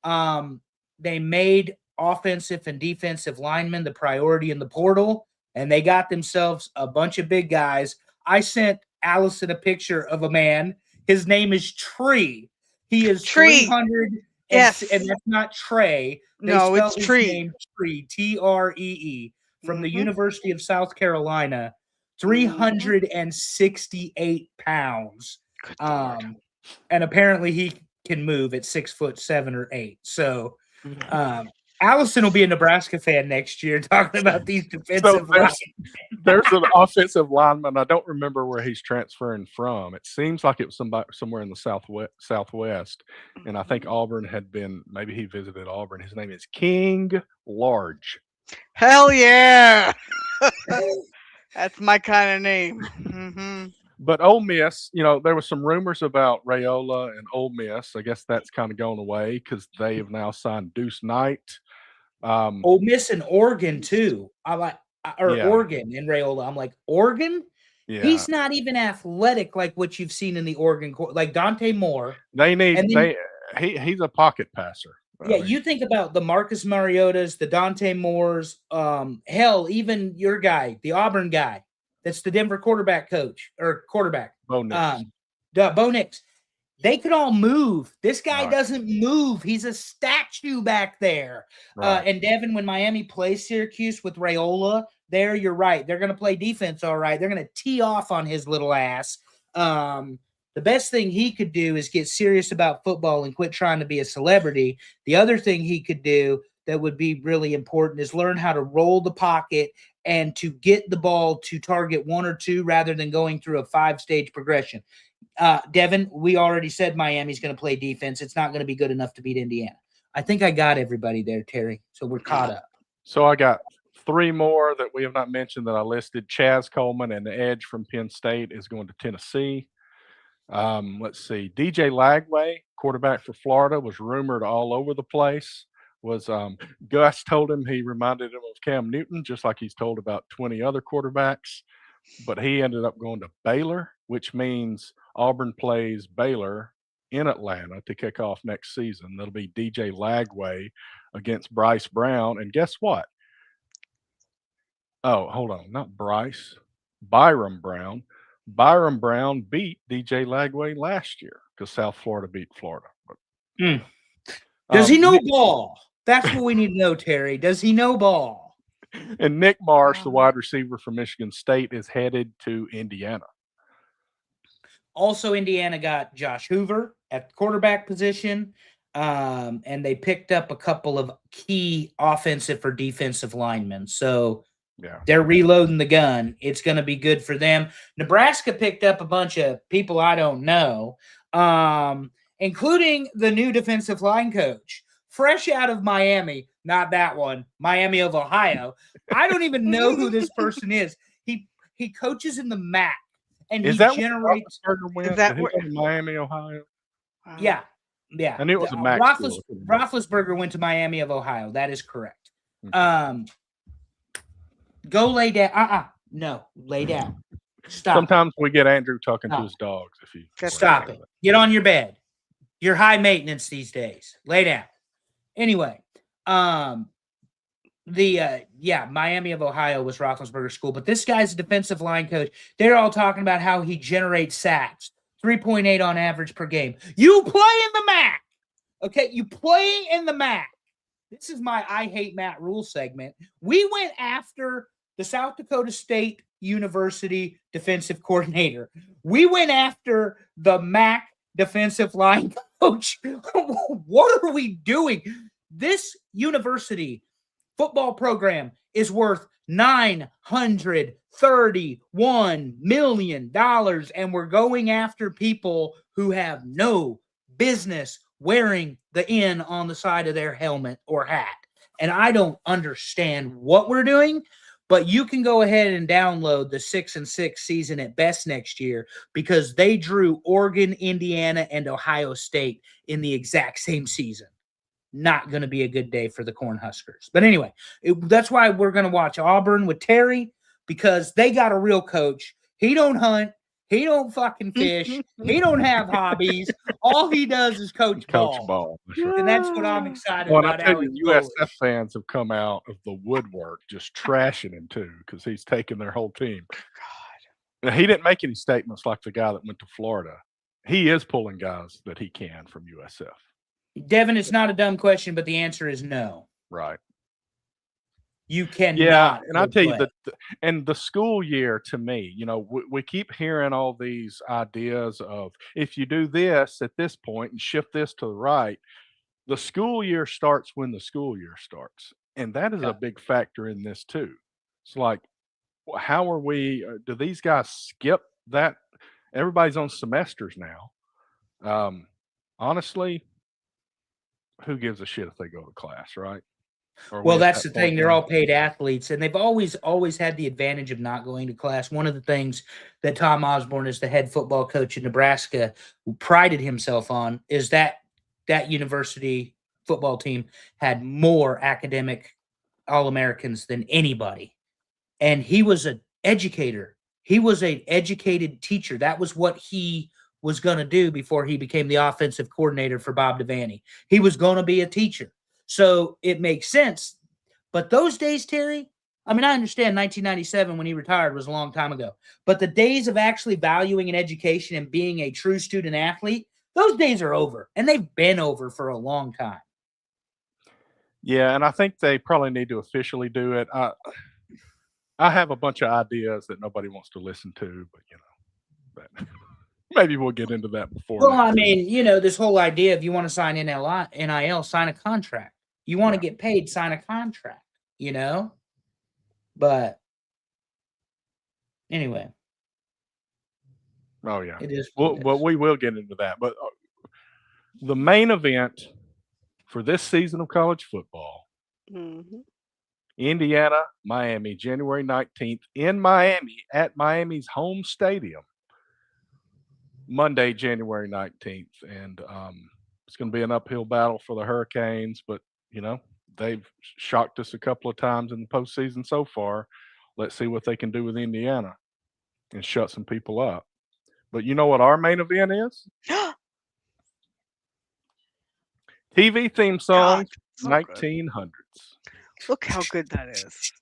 They made offensive and defensive linemen the priority in the portal, and they got themselves a bunch of big guys. I sent Allison a picture of a man. His name is Tree. He is Tree. 300. Yes. And that's not Trey. They No, spell it's his Tree. name Tree, Tree, from the Mhm. University of South Carolina. Mm-hmm. 368 pounds. Good Lord. And apparently he can move at 6'7" or 8. So Allison will be a Nebraska fan next year talking about these defensive lines. There's an offensive lineman. I don't remember where he's transferring from. It seems like it was somewhere in the Southwest. And I think Auburn maybe he visited Auburn. His name is King Large. Hell yeah. That's my kind of name. Mm-hmm. But Ole Miss, there was some rumors about Raiola and Ole Miss. I guess that's kind of gone away because they have now signed Deuce Knight. Ole Miss and Oregon too. Yeah. Oregon and Raiola. I'm like, Oregon? Yeah. He's not even athletic like what you've seen in the Oregon court. Like Dante Moore. He's a pocket passer. Yeah, you think about the Marcus Mariotas, the Dante Moores, hell, even your guy, the Auburn guy, that's the Denver quarterback. Bo Nix. Bo Nix. They could all move. This guy Right. doesn't move. He's a statue back there. Right. And Devin, when Miami plays Syracuse with Raiola, there you're right. They're going to play defense all right. They're going to tee off on his little ass. The best thing he could do is get serious about football and quit trying to be a celebrity. The other thing he could do that would be really important is learn how to roll the pocket and to get the ball to target one or two rather than going through a 5-stage progression. Devin, we already said Miami's going to play defense. It's not going to be good enough to beat Indiana. I think I got everybody there, Terry. So we're caught up. So I got 3 more that we have not mentioned that I listed. Chaz Coleman and the edge from Penn State is going to Tennessee. Let's see. DJ Lagway, quarterback for Florida, was rumored all over the place. Gus told him he reminded him of Cam Newton, just like he's told about 20 other quarterbacks. But he ended up going to Baylor, which means Auburn plays Baylor in Atlanta to kick off next season. That'll be DJ Lagway against Bryce Brown. And guess what? Oh, hold on. Not Bryce. Byram Brown. Byram Brown beat DJ Lagway last year because South Florida beat Florida. Does he know ball? That's what we need to know, Terry. Does he know ball? And Nick Marsh, the wide receiver from Michigan State, is headed to Indiana. Also, Indiana got Josh Hoover at the quarterback position, and they picked up a couple of key offensive or defensive linemen. So yeah, they're reloading the gun. It's going to be good for them. Nebraska picked up a bunch of people I don't know, including the new defensive line coach, fresh out of Miami. Not that one, Miami of Ohio. I don't even know who this person is. He coaches in the MAC, and is he that generates. Is that Miami, Ohio? Yeah. I knew it was a MAC. Roethlisberger went to Miami of Ohio. That is correct. Okay. Go lay down. No, lay down. Stop. Sometimes we get Andrew talking to his dogs. If you stop it, get on your bed. You're high maintenance these days. Lay down. Anyway, Miami of Ohio was Roethlisberger's school, but this guy's a defensive line coach. They're all talking about how he generates sacks, 3.8 on average per game. You play in the MAC, okay? You play in the MAC. This is my I Hate Matt Rule segment. We went after the South Dakota State University defensive coordinator. We went after the MAC defensive line coach. What are we doing? This university football program is worth $931 million, and we're going after people who have no business wearing the N on the side of their helmet or hat. And I don't understand what we're doing, but you can go ahead and download the 6-6 season at best next year because they drew Oregon, Indiana, and Ohio State in the exact same season. Not going to be a good day for the Cornhuskers. But anyway, that's why we're going to watch Auburn with Terry because they got a real coach. He don't hunt. He don't fucking fish. He don't have hobbies. All he does is coach Coach ball. ball. That's right. And that's what I'm excited Well, and I about. tell How you, he's USF bullish. fans have come out of the woodwork just trashing him too because he's taken their whole team. Now, he didn't make any statements like the guy that went to Florida. He is pulling guys that he can from USF. Devin, it's not a dumb question, but the answer is no. Right. You cannot. Yeah, and I go tell you play. that, and the school year to me, we keep hearing all these ideas of if you do this at this point and shift this to the right, the school year starts when the school year starts, and that is a Okay. big factor in this too. It's like, how are we? Do these guys skip that? Everybody's on semesters now. Honestly, who gives a shit if they go to class, right? Are we Well, at that's that the thing. point They're now? all paid athletes, and they've always had the advantage of not going to class. One of the things that Tom Osborne, as the head football coach in Nebraska, prided himself on is that university football team had more academic All-Americans than anybody. And he was an educator. He was an educated teacher. That was what he was going to do before he became the offensive coordinator for Bob Devaney. He was going to be a teacher. So it makes sense. But those days, Terry, I mean, I understand 1997 when he retired was a long time ago. But the days of actually valuing an education and being a true student athlete, those days are over. And they've been over for a long time. Yeah, and I think they probably need to officially do it. I have a bunch of ideas that nobody wants to listen to, but maybe we'll get into that before. Well, next I season. mean, this whole idea if you want to sign NIL, sign a contract. You want to get paid, sign a contract, But anyway, Oh yeah. it is. Well, we will get into that. But the main event for this season of college football, Mhm. Indiana, Miami, January 19th in Miami at Miami's home stadium. Monday, January 19th. And it's going to be an uphill battle for the Hurricanes, but they've shocked us a couple of times in the postseason so far. Let's see what they can do with Indiana and shut some people up. But you know what our main event is? TV theme song, so good. 1900s. Look how good that is.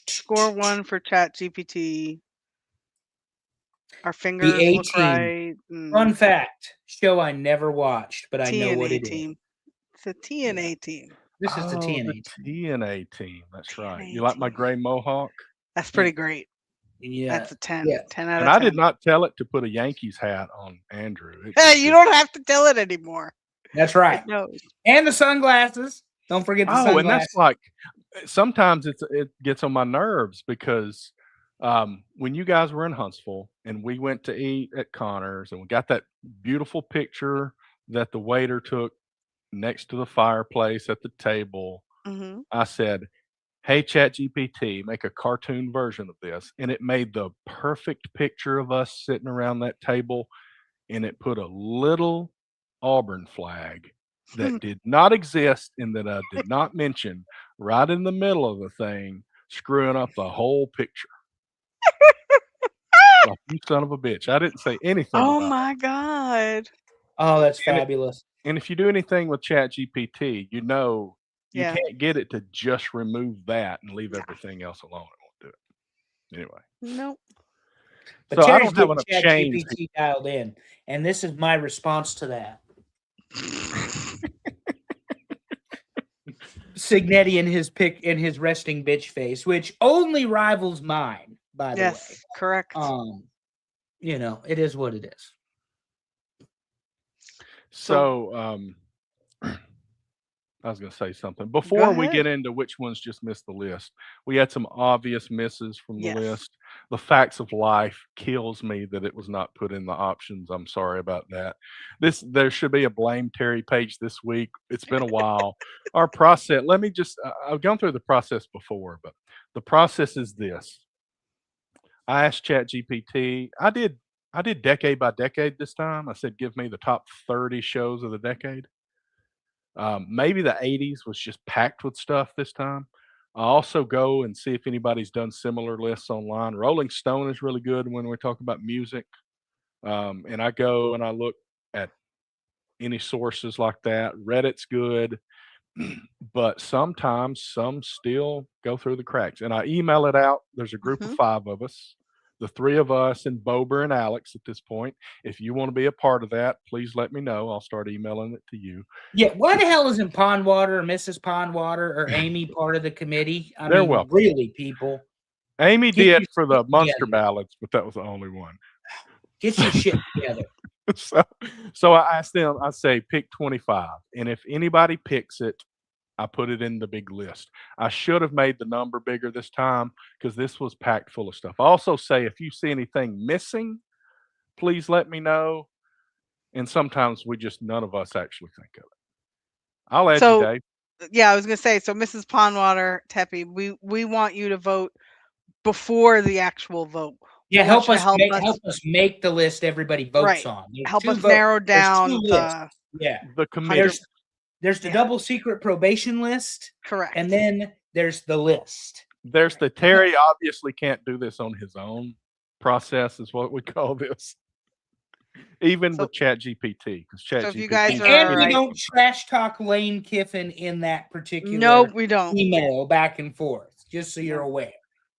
Score one for Chat GPT. Our fingers A look Team. right. Fun fact: show I never watched, but I know what TNA it is. team. It's a TNA team. This is the Oh, TNA. the TNA team. That's right. TNA You like my team. gray mohawk? That's pretty great. Yeah. That's a 10. Yeah. 10 out of And 10. I did not tell it to put a Yankees hat on Andrew. Hey, you don't have to tell it anymore. That's right. It knows. And the sunglasses. Don't forget the sunglasses. And that's like sometimes it gets on my nerves because when you guys were in Huntsville and we went to eat at Connor's and we got that beautiful picture that the waiter took next to the fireplace at the table, Mhm. I said, "Hey, ChatGPT, make a cartoon version of this." And it made the perfect picture of us sitting around that table, and it put a little Auburn flag that did not exist and that I did not mention right in the middle of the thing, screwing up the whole picture. Like, you son of a bitch. I didn't say anything Oh about my God. Oh, that's And it- fabulous. And if you do anything with ChatGPT, you Yeah. can't get it to just remove that and leave everything else alone. It won't do it. Anyway. Nope. But So I Terry's don't have enough getting change. ChatGPT dialed in, and this is my response to that. Signetti in his resting bitch face, which only rivals mine, by the way. Yes, correct. It is what it is. So I was going to say something before we get into which ones just missed the list. We had some obvious misses from the list. The Facts of Life kills me that it was not put in the options. I'm sorry about that. There should be a Blame Terry page this week. It's been a while. Our process, I've gone through the process before, but the process is this. I asked ChatGPT. I did decade by decade this time. I said, give me the top 30 shows of the decade. Maybe the 80s was just packed with stuff this time, I also go and see if anybody's done similar lists online. Rolling Stone is really good when we're talking about music. And I go and I look at any sources like that. Reddit's good, but sometimes some still go through the cracks. And I email it out. There's a group of Mhm. 5 of us, the 3 of us and Bober and Alex at this point. If you want to be a part of that, please let me know. I'll start emailing it to you. Yeah, why the hell isn't Pondwater or Mrs. Pondwater or Amy part of the committee? I They're mean, welcome. really, people, Amy Get did your for the shit Munster together. ballads, but that was the only one. get your shit together. so, so I asked them, I say, pick 25. And if anybody picks it, I put it in the big list. I should have made the number bigger this time because this was packed full of stuff. I also say, if you see anything missing, please let me know. And sometimes none of us actually think of it. I'll add you, So, Dave. yeah, I was gonna say, so Mrs. Pondwater, Teppy, we want you to vote before the actual vote. Yeah, We help want you to us help us make the list everybody votes Right. on. There's help two us vote- narrow there's down two lists. the Yeah. The committee. There's the Yeah. double secret probation list, correct. and then there's the list. There's the Terry obviously can't do this on his own process, is what we call this. Even So- with ChatGPT, because so if you ChatGPT guys And, are- we right. don't trash talk Lane Kiffin in that particular No, we don't. email back and forth, just so you're No. aware.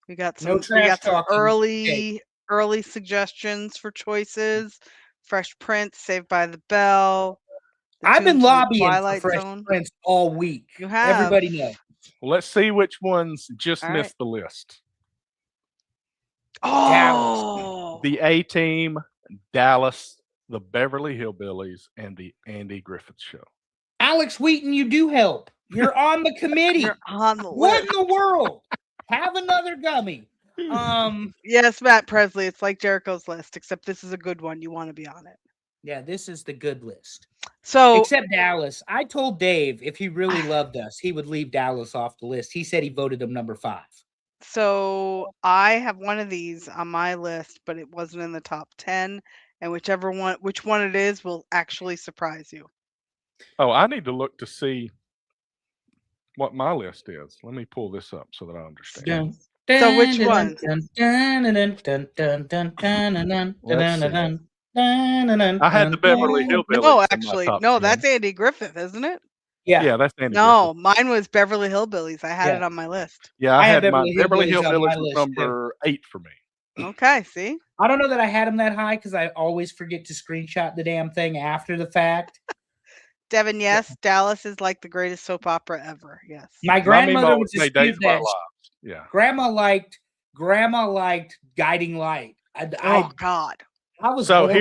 We got No some trash talking. early suggestions for choices. Fresh Prince, Saved by the Bell. The I've been Tunes from the lobbying for Twilight Fresh Zone. Prince all week. You have. Everybody knows. Let's see which ones just All missed the list. Oh, The A Team, Dallas, the Beverly Hillbillies, and the Andy Griffith Show. Alex Wheaton, you do help. You're on the committee. you're on the What list. in the world? Have another gummy. Yes, Matt Presley. It's like Jericho's list, except this is a good one. You want to be on it. Yeah, this is the good list. So Except Dallas. I told Dave if he really loved us, he would leave Dallas off the list. He said he voted him number 5. So I have one of these on my list, but it wasn't in the top 10. And which one it is will actually surprise you. Oh, I need to look to see what my list is. Let me pull this up so that I understand. So which one? I had the Beverly Hillbillies. No, in my actually, top no, 10. that's Andy Griffith, isn't it? Yeah. Yeah, that's Andy No, Griffith. mine was Beverly Hillbillies. I had Yeah. it on my list. Yeah, I had my Beverly Beverly Hillbillies on my Hillbillies was list, too. number 8 for me. Okay, see? I don't know that I had him that high because I always forget to screenshot the damn thing after the fact. Devin, yes, Dallas is like the greatest soap opera ever. Yes. My My grandmother memo would would say dispute Days of Our that. Lives. Yeah. Grandma liked Guiding Light. Oh God. I was So horrible.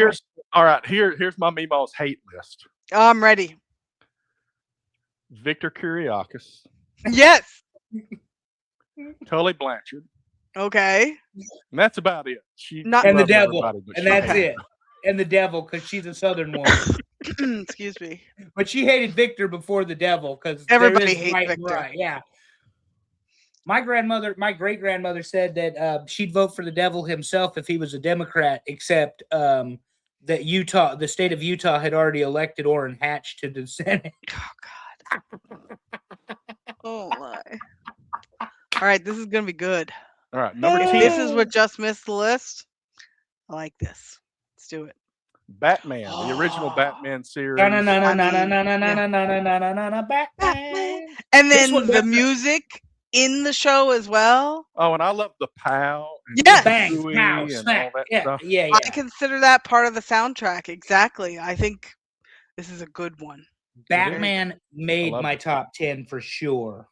here's my Meemaw's hate list. Oh, I'm ready. Victor Kiriakis, Yes. Tully Blanchard, Okay. and that's about it. She Not- and the loves devil, everybody, but and she that's hates it. And the devil, because she's a Southern woman. Excuse me. But she hated Victor before the devil because Everybody hates Victor. Right, yeah. My great grandmother said that she'd vote for the devil himself if he was a Democrat, except that the state of Utah had already elected Orrin Hatch to the Senate. Oh God. Oh my. All right, this is gonna be good. All right, number If 10, this is what just missed the list, I like this. Let's do it. Batman, the original Batman series. Batman. And This then one the definitely- music in the show as well. Oh, and I love the POW. And Yes. Bang, Chewie pow, and smack. all that Yeah, stuff. yeah, yeah. I consider that part of the soundtrack. Exactly. I think this is a good one. Batman made love my it. top 10 for sure.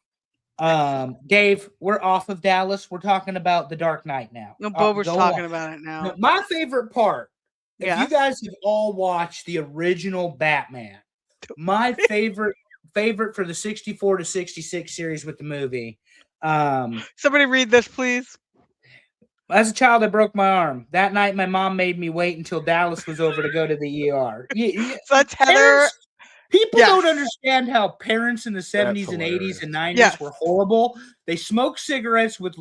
Dave, we're off of Dallas. We're talking about The Dark Knight now. No, Bober's go talking on. about it now. No, my favorite part, if you Yes. guys have all watched the original Batman, my favorite for the 64 to 66 series with the movie. Somebody read this, please. As a child, I broke my arm. That night, my mom made me wait until Dallas was over to go to the ER. So that's Heather. Parents- People Yes. don't understand how parents in the 70s and 80s and 90s Yes. were horrible. They smoked cigarettes with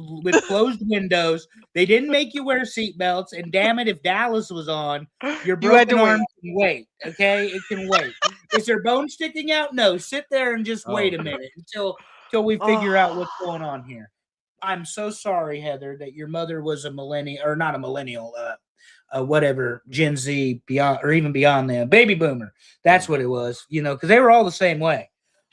closed windows. They didn't make you wear seatbelts. And damn it, if Dallas was on, your You had to broken arm wait. can wait. Okay, it can wait. Is there bone sticking out? No. Sit there and just wait a Oh. minute until till we figure out what's Oh. going on here. I'm so sorry, Heather, that your mother was a millennial, or not a millennial, whatever, Gen Z, beyond, or even beyond them, baby boomer. That's what it was, because they were all the same way.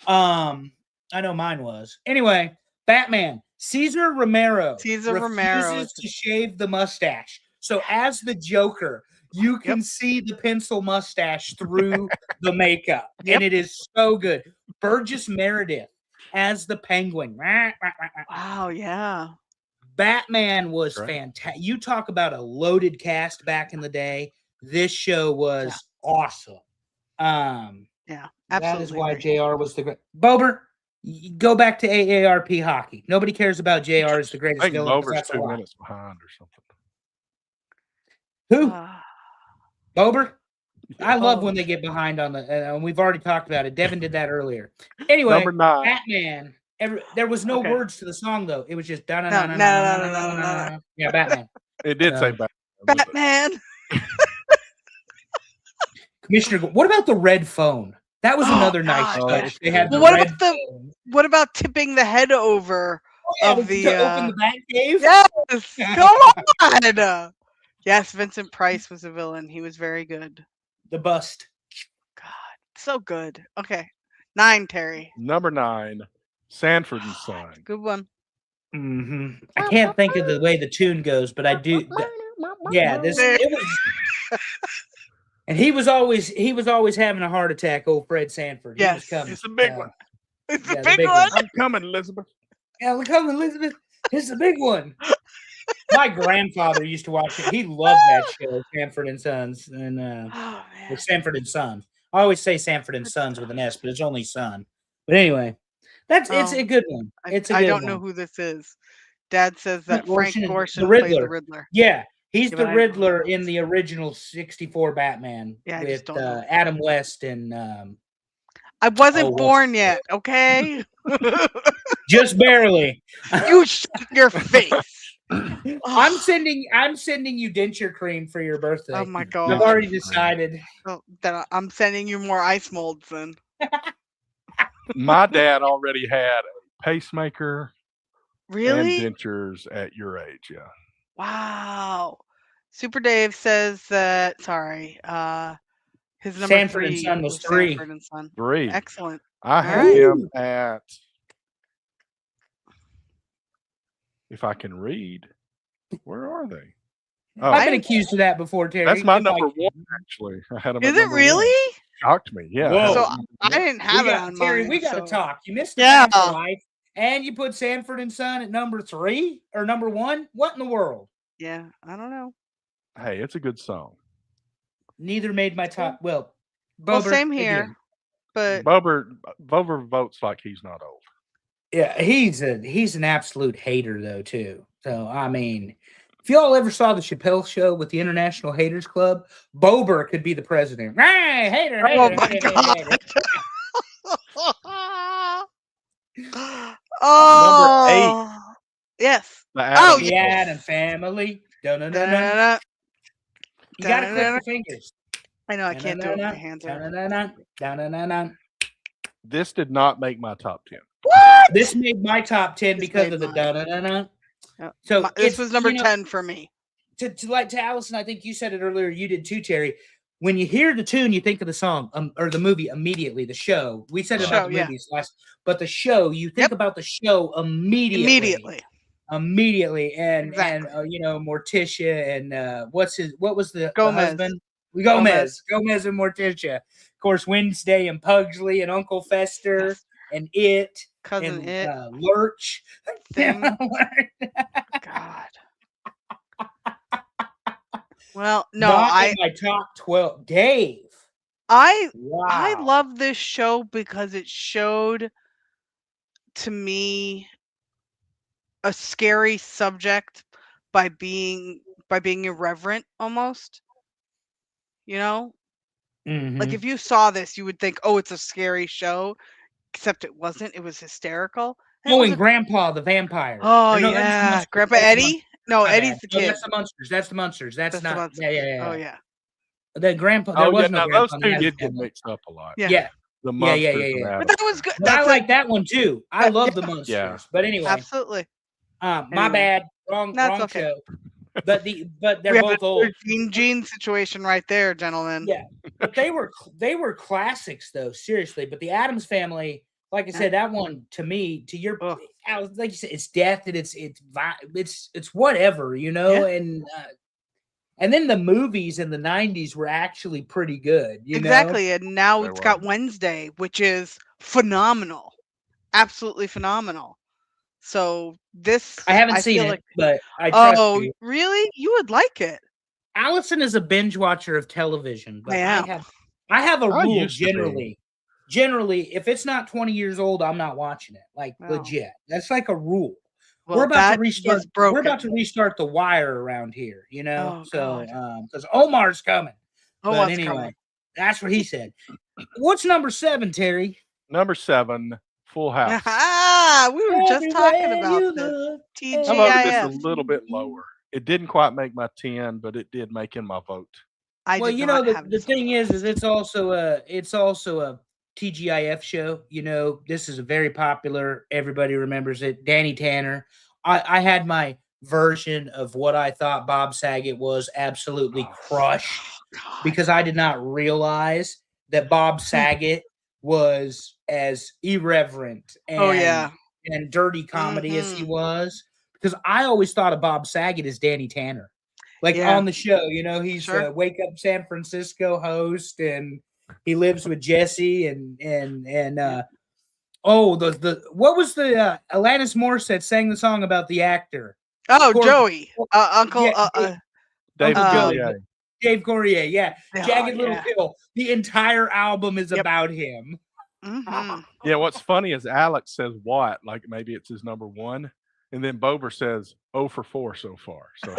I know mine was. Anyway, Batman, Cesar Romero refuses to shave the mustache. So as the Joker, you can see the pencil mustache through the makeup, and it is so good. Burgess Meredith as the Penguin. Wow, yeah. Batman was Right. fantastic. You talk about a loaded cast back in the day. This show was awesome. Yeah, That is absolutely. why agree. JR was the great. Bober, go back to AARP hockey. Nobody cares about JR as the I greatest think villain. 'cause Bober's that's a 2 lie. minutes behind or something. Who? Ah, Bober? I love Oh. when they get behind on the. And we've already talked about it. Devin did that earlier. Anyway, Number 9. Batman. There was no Okay. words to the song though. It was just No. yeah, Batman. It did say No. Batman. Batman. Commissioner, what about the red phone? That was Oh, another nice God, Oh, touch. yes. They had Well, the what red about the- phone. What about tipping the head over Yeah, of to the open the bat cave? Yes, come on. Yes, Vincent Price was a villain. He was very good. The bust. God, so good. Okay. 9, Terry. Number 9, Sanford and Son. Good one. I can't think of the way the tune goes, but I do. Yeah, it was. And he was always having a heart attack. Old Fred Sanford. He was Yes. coming. It's a big one. It's Yeah, a the big big one. one. I'm coming, Elizabeth. Yeah, look how Elizabeth. It's a big one. My grandfather used to watch it. He loved that show, Sanford and Sons, and Oh, or man. Sanford and Son. I always say Sanford and Sons with an S, but it's only Son. But anyway, it's Oh, a good one. It's a good I don't one. know who this is. Dad says that Gorshin Frank is the Gorshin played the Riddler. Riddler. Yeah, he's Yeah, the but I don't know Riddler who in this the original '64 Batman Yeah, I just with don't know. Adam West and I wasn't what's born yet, okay? just barely. You shut your face. I'm sending you denture cream for your birthday. Oh my I've god. already decided. Oh, then I'm sending you more ice molds then. My dad already had a pacemaker Really? and dentures at your age. Yeah. Wow. Super Dave says that his number Sanford and 3 Son was 3. Sanford and Son. 3. Excellent. I had right. him at. If I can read, where are they? Oh, I've been accused of that before, Terry. that's my If I number can. 1. Actually, I had him. Is at it number 1. really? Shocked me. Yeah. Whoa. So I didn't have it on Terry, mine. we got to so- talk. You missed the Yeah. time for life, and you put Sanford and Son at number 3 or number 1. What in the world? Yeah, I don't know. Hey, it's a good song. Neither made my top. Well, Well, Bober, same here. again. But Bober votes like he's not old. Yeah, he's an absolute hater though too. So I mean, if y'all ever saw the Chappelle Show with the International Haters Club, Bober could be the president. Hey, hater, hater, oh my hater, god. hater. Oh. Yes. The Oh, Addams The yeah. Family. Adam Family. Dun-dun-dun-dun. Da-da-da-da. You gotta click Da-da-da-da. the fingers. I know I can't do it with my hands. Dun-dun-dun-dun. Dun-dun-dun-dun. This did not make my top 10. What? This made my top 10 This because made of the mine. dun-dun-dun-dun. Yeah. So This it's, was number you know, 10 for me. to Allison, I think you said it earlier. You did too, Terry. When you hear the tune, you think of the song or the movie immediately. The show. We said it about Show, the yeah. movies last, but the show. You think Yep. about the show immediately. Immediately. And Exactly. Morticia and what was the Gomez. husband? Gomez and Morticia. Of course, Wednesday and Pugsley and Uncle Fester Yes. and It Cousin and It. Lurch. Thing. God. Well, no, Not in my top 12. Dave. I Wow. love this show because it showed to me a scary subject by being irreverent almost. You know? Like Mhm. if you saw this, you would think, "Oh, it's a scary show," except it wasn't. It was hysterical. And it Oh, was and a- Grandpa the Vampire. oh Or no, that's the yeah, Munsters. Grandpa That's the Eddie. No, My bad. Eddie's the No, kid. that's the Munsters. That's the Munsters. That's That's the not. Munsters. Yeah. Oh yeah. The Grandpa. There Oh, was yeah. no Now, Grandpa. those in two the did get Family. mixed up a lot. Yeah. Yeah. The Yeah, Monsters yeah, of yeah. But Adam. that was good. But I That's like that one too. I Yeah, love the Monsters. But anyway, absolutely. my Anyway. bad. Wrong That's okay. show. But they're We have both a old. Gene situation right there, gentlemen. Yeah, but they were classics though, seriously. But the Addams Family, like I said, that one to me, to your, Ugh. like you said, it's death and it's whatever, you know. And then the movies in the '90s were actually pretty good, you know. Exactly, and now They it's got were. Wednesday, which is phenomenal, absolutely phenomenal. So this, I haven't seen feel it, like, but I trust oh, you. really? You would like it. Allison is a binge watcher of television, but I am. I have a I rule used to be. generally, if it's not 20 years old, I'm not watching it. Like Oh. legit. That's like a rule. Well, We're about that to restart. is broken. We're about to restart the Wire around here, you know. Oh, So, God. because Omar's coming. Oh, But what's anyway, coming? that's what he said. What's number 7, Terry? Number 7, Full House. Ah, we were just talking Everywhere about you this. look, I voted this a TGIF. little bit lower. It didn't quite make my 10, but it did make in my vote. I Well, did you know, not have the this thing on. is it's also a TGIF show. You know, this is a very popular. Everybody remembers it. Danny Tanner. I had my version of what I thought Bob Saget was absolutely crushed God. because I did not realize that Bob Saget was as irreverent and Oh, yeah. and dirty comedy as he Mhm. was. Because I always thought of Bob Saget as Danny Tanner. Like Yeah. on the show, you know, he's Sure. a Wake Up San Francisco host, and he lives with Jesse the what was the Alanis Morissette sang the song about the actor Oh, Cor- Joey, Uncle. Yeah, David Uncle Um, Joey, Courier. Dave Courier, yeah, Oh, Jagged Little yeah. Pill. The entire album is Yep. about him. Mhm. Yeah, what's funny is Alex says what? Like maybe it's his number 1. And then Bober says 0 for 4 so far. So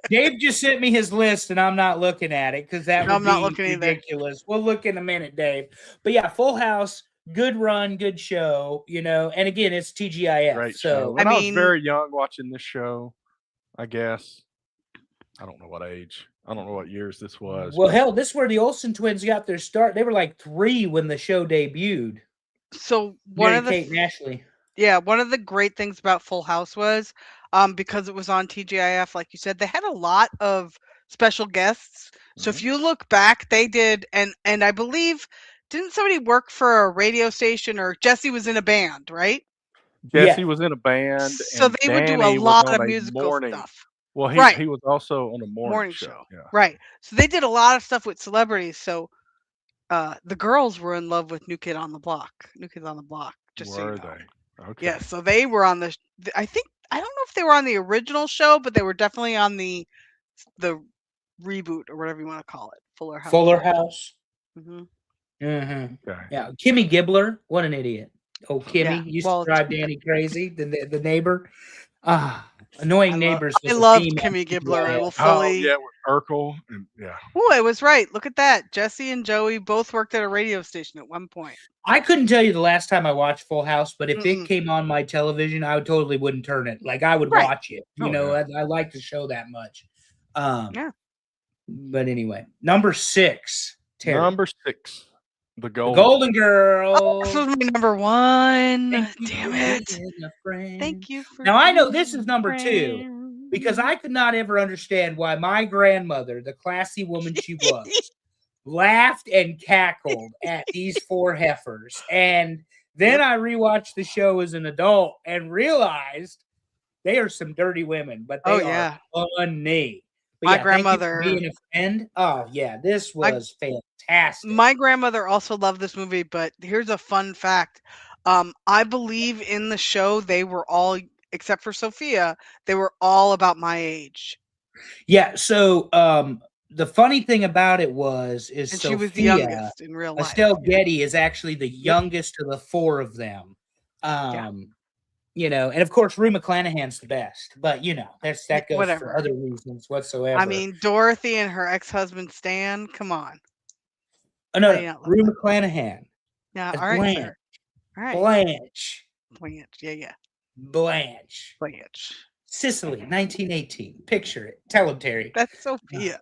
Dave just sent me his list, and I'm not looking at it because that No, would I'm not be looking either. ridiculous. We'll look in a minute, Dave. But yeah, Full House, good run, good show, you know. And again, it's TGIF. great so show. When I was mean- very young watching this show, I guess. I don't know what age. I don't know what years this was. Well, but hell, this is where the Olsen twins got their start. They were like 3 when the show debuted. So one Mary of the Kate and Ashley. one of the great things about Full House was, because it was on TGIF, like you said, they had a lot of special guests. So if you look back, they did, and I believe, didn't somebody work for a radio station, or Jesse was in a band, right? Jesse Yeah. was in a band. So and they would do a Danny was lot on of a musical morning. stuff. Well, Right. he was also on a morning Morning show. show. Yeah. Right. So they did a lot of stuff with celebrities. So the girls were in love with New Kid on the Block. New Kids on the Block. Just so you Were know. they? Okay. Yeah, so they were on the. I don't know if they were on the original show, but they were definitely on the reboot or whatever you want to call it, Fuller House. Fuller House. Mhm. Mm-hmm. Okay. Yeah, Kimmy Gibbler, what an idiot. Oh, Kimmy Yeah, used well, to drive Danny crazy. The neighbor, annoying neighbors. I was a loved theme on Kimmy Gibbler. I TGIF. will Oh, fully. yeah, with Urkel. And, yeah. Oh, I was right. Look at that. Jesse and Joey both worked at a radio station at one point. I couldn't tell you the last time I watched Full House, but if Mm-mm. it came on my television, I totally wouldn't turn it. Like I would Right. watch it. You Oh, know, yeah. I like the show that much. Yeah. But anyway, number 6, Terry. Number 6, The The Golden. Golden Girl. Oh, this was my number 1. Thank you Damn for it. being a friend. Thank you for. Now, I know being this is a number 2 friend. because I could not ever understand why my grandmother, the classy woman she was, laughed and cackled at these 4 heifers. And then I rewatched the show as an adult and realized they are some dirty women, but they Oh, are yeah. funny. But My thank you for grandmother- being a friend. Oh, yeah, this was fantastic. My grandmother also loved this movie, but here's a fun fact. I believe in the show they were all, except for Sophia, they were all about my age. Yeah, so the funny thing about it is And Sophia, she was the youngest in real life. Estelle Getty is actually the youngest of the 4 of them. You know, and of course Rue McClanahan's the best, but you know, that goes Whatever. for other reasons whatsoever. I mean, Dorothy and her ex-husband Stan, come on. oh, no, how do you not love Rue that? McClanahan. Yeah, As all right, Blanche. sir. All right. Blanche. Blanche. Yeah. Blanche. Blanche. Sicily, 1918. Picture it. Tell him, Terry. That's Sophia.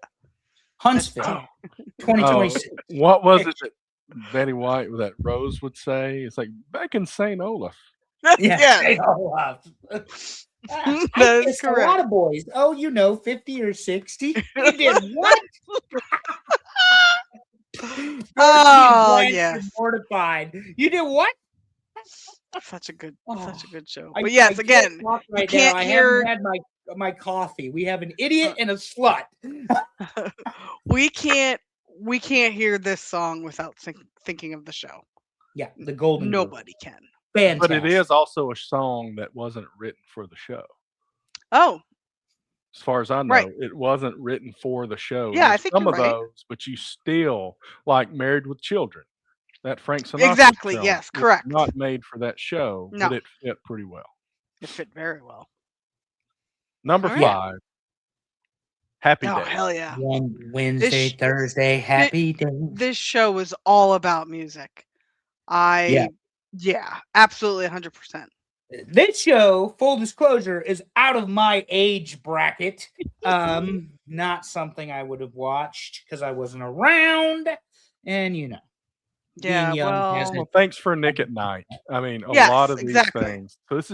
Huntsville, 2026. What was it Betty White that Rose would say. It's like back in St. Olaf. Yeah. They all love. I That is kissed a lot correct. of boys. Oh, 50 or 60. You did what? George Oh, being yes. mortified. You did what? Such a good show. I- But yes, I can't again, talk you right can't now. I hear. haven't had my coffee. We have an idiot and a slut. we can't hear this song without thinking of the show. Yeah, the Golden Girls. Nobody can. Fantastic. But it is also a song that wasn't written for the show. Oh, As far as I know, Right. it wasn't written for the show. Yeah, I There's think some you're of right. those, but you still like Married with Children. That Frank Sinatra Exactly, song. yes, It's correct. not made for that show, No. but it fit pretty well. it fit very well. Number All right. 5, Happy Oh, Days. hell yeah. Wednesday, This- Thursday, happy day. This show was all about music. Yeah, absolutely 100%. This show, full disclosure, is out of my age bracket. Not something I would have watched because I wasn't around. And Yeah, being young well, hasn't- Well, thanks for Nick at Night. I mean, a Yes, lot of these exactly. things. So this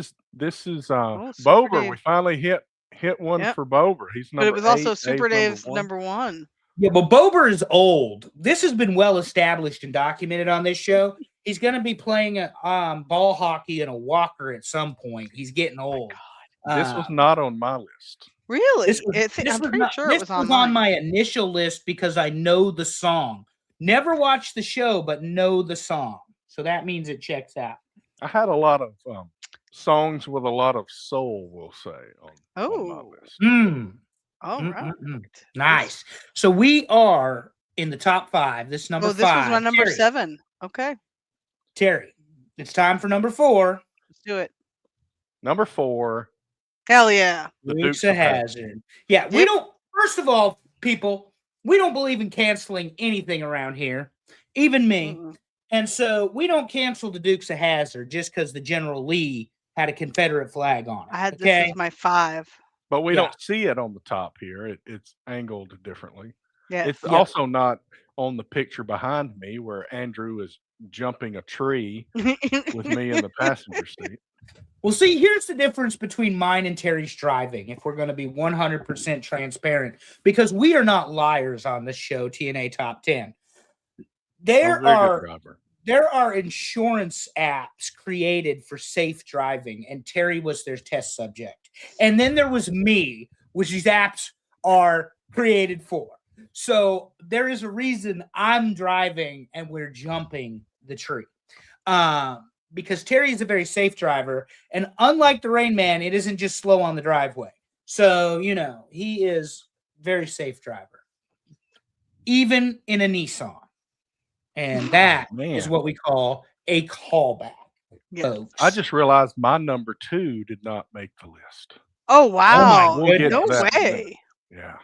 is Oh, Super Bober. Dave. We finally hit one Yep. for Bober. He's but number it was also 8, Super Dave's Dave's number 1. Yeah, but Bober is old. This has been well established and documented on this show. He's going to be playing a ball hockey in a walker at some point. He's getting old. This was not on my list. Really? This was- I'm this was pretty not- sure this it was on on mine. my initial list because I know the song. Never watched the show, but know the song. So that means it checks out. I had a lot of songs with a lot of soul, we'll say, on my Oh. list. All right. Nice. So we are in the top 5. This is number 5. Oh, this was my number Terry, 7. Okay, Terry, it's time for number 4. let's do it. Number 4, Hell yeah. The Dukes Dukes of of Hazzard. Hazzard. Yeah, we Yep. don't. First of all, people, we don't believe in canceling anything around here, even me. Mm-mm. And so we don't cancel the Dukes of Hazzard just because the General Lee had a Confederate flag on it. I had this okay? as my 5. But we Yeah. don't see it on the top here. It's angled differently. Yes. It's also not on the picture behind me where Andrew is jumping a tree with me in the passenger seat. Well, see, here's the difference between mine and Terry's driving, if we're going to be 100% transparent, because we are not liars on this show, TNA Top 10. A There very are good driver. there are insurance apps created for safe driving, and Terry was their test subject. And then there was me, which these apps are created for. So there is a reason I'm driving and we're jumping the tree. Because Terry is a very safe driver, and unlike the Rain Man, it isn't just slow on the driveway. So, he is very safe driver, even in a Nissan. And that is Man. what we call a callback, Yeah. folks. I just realized my number 2 did not make the list. Oh wow. We'll get No to that in a minute. way. Yeah.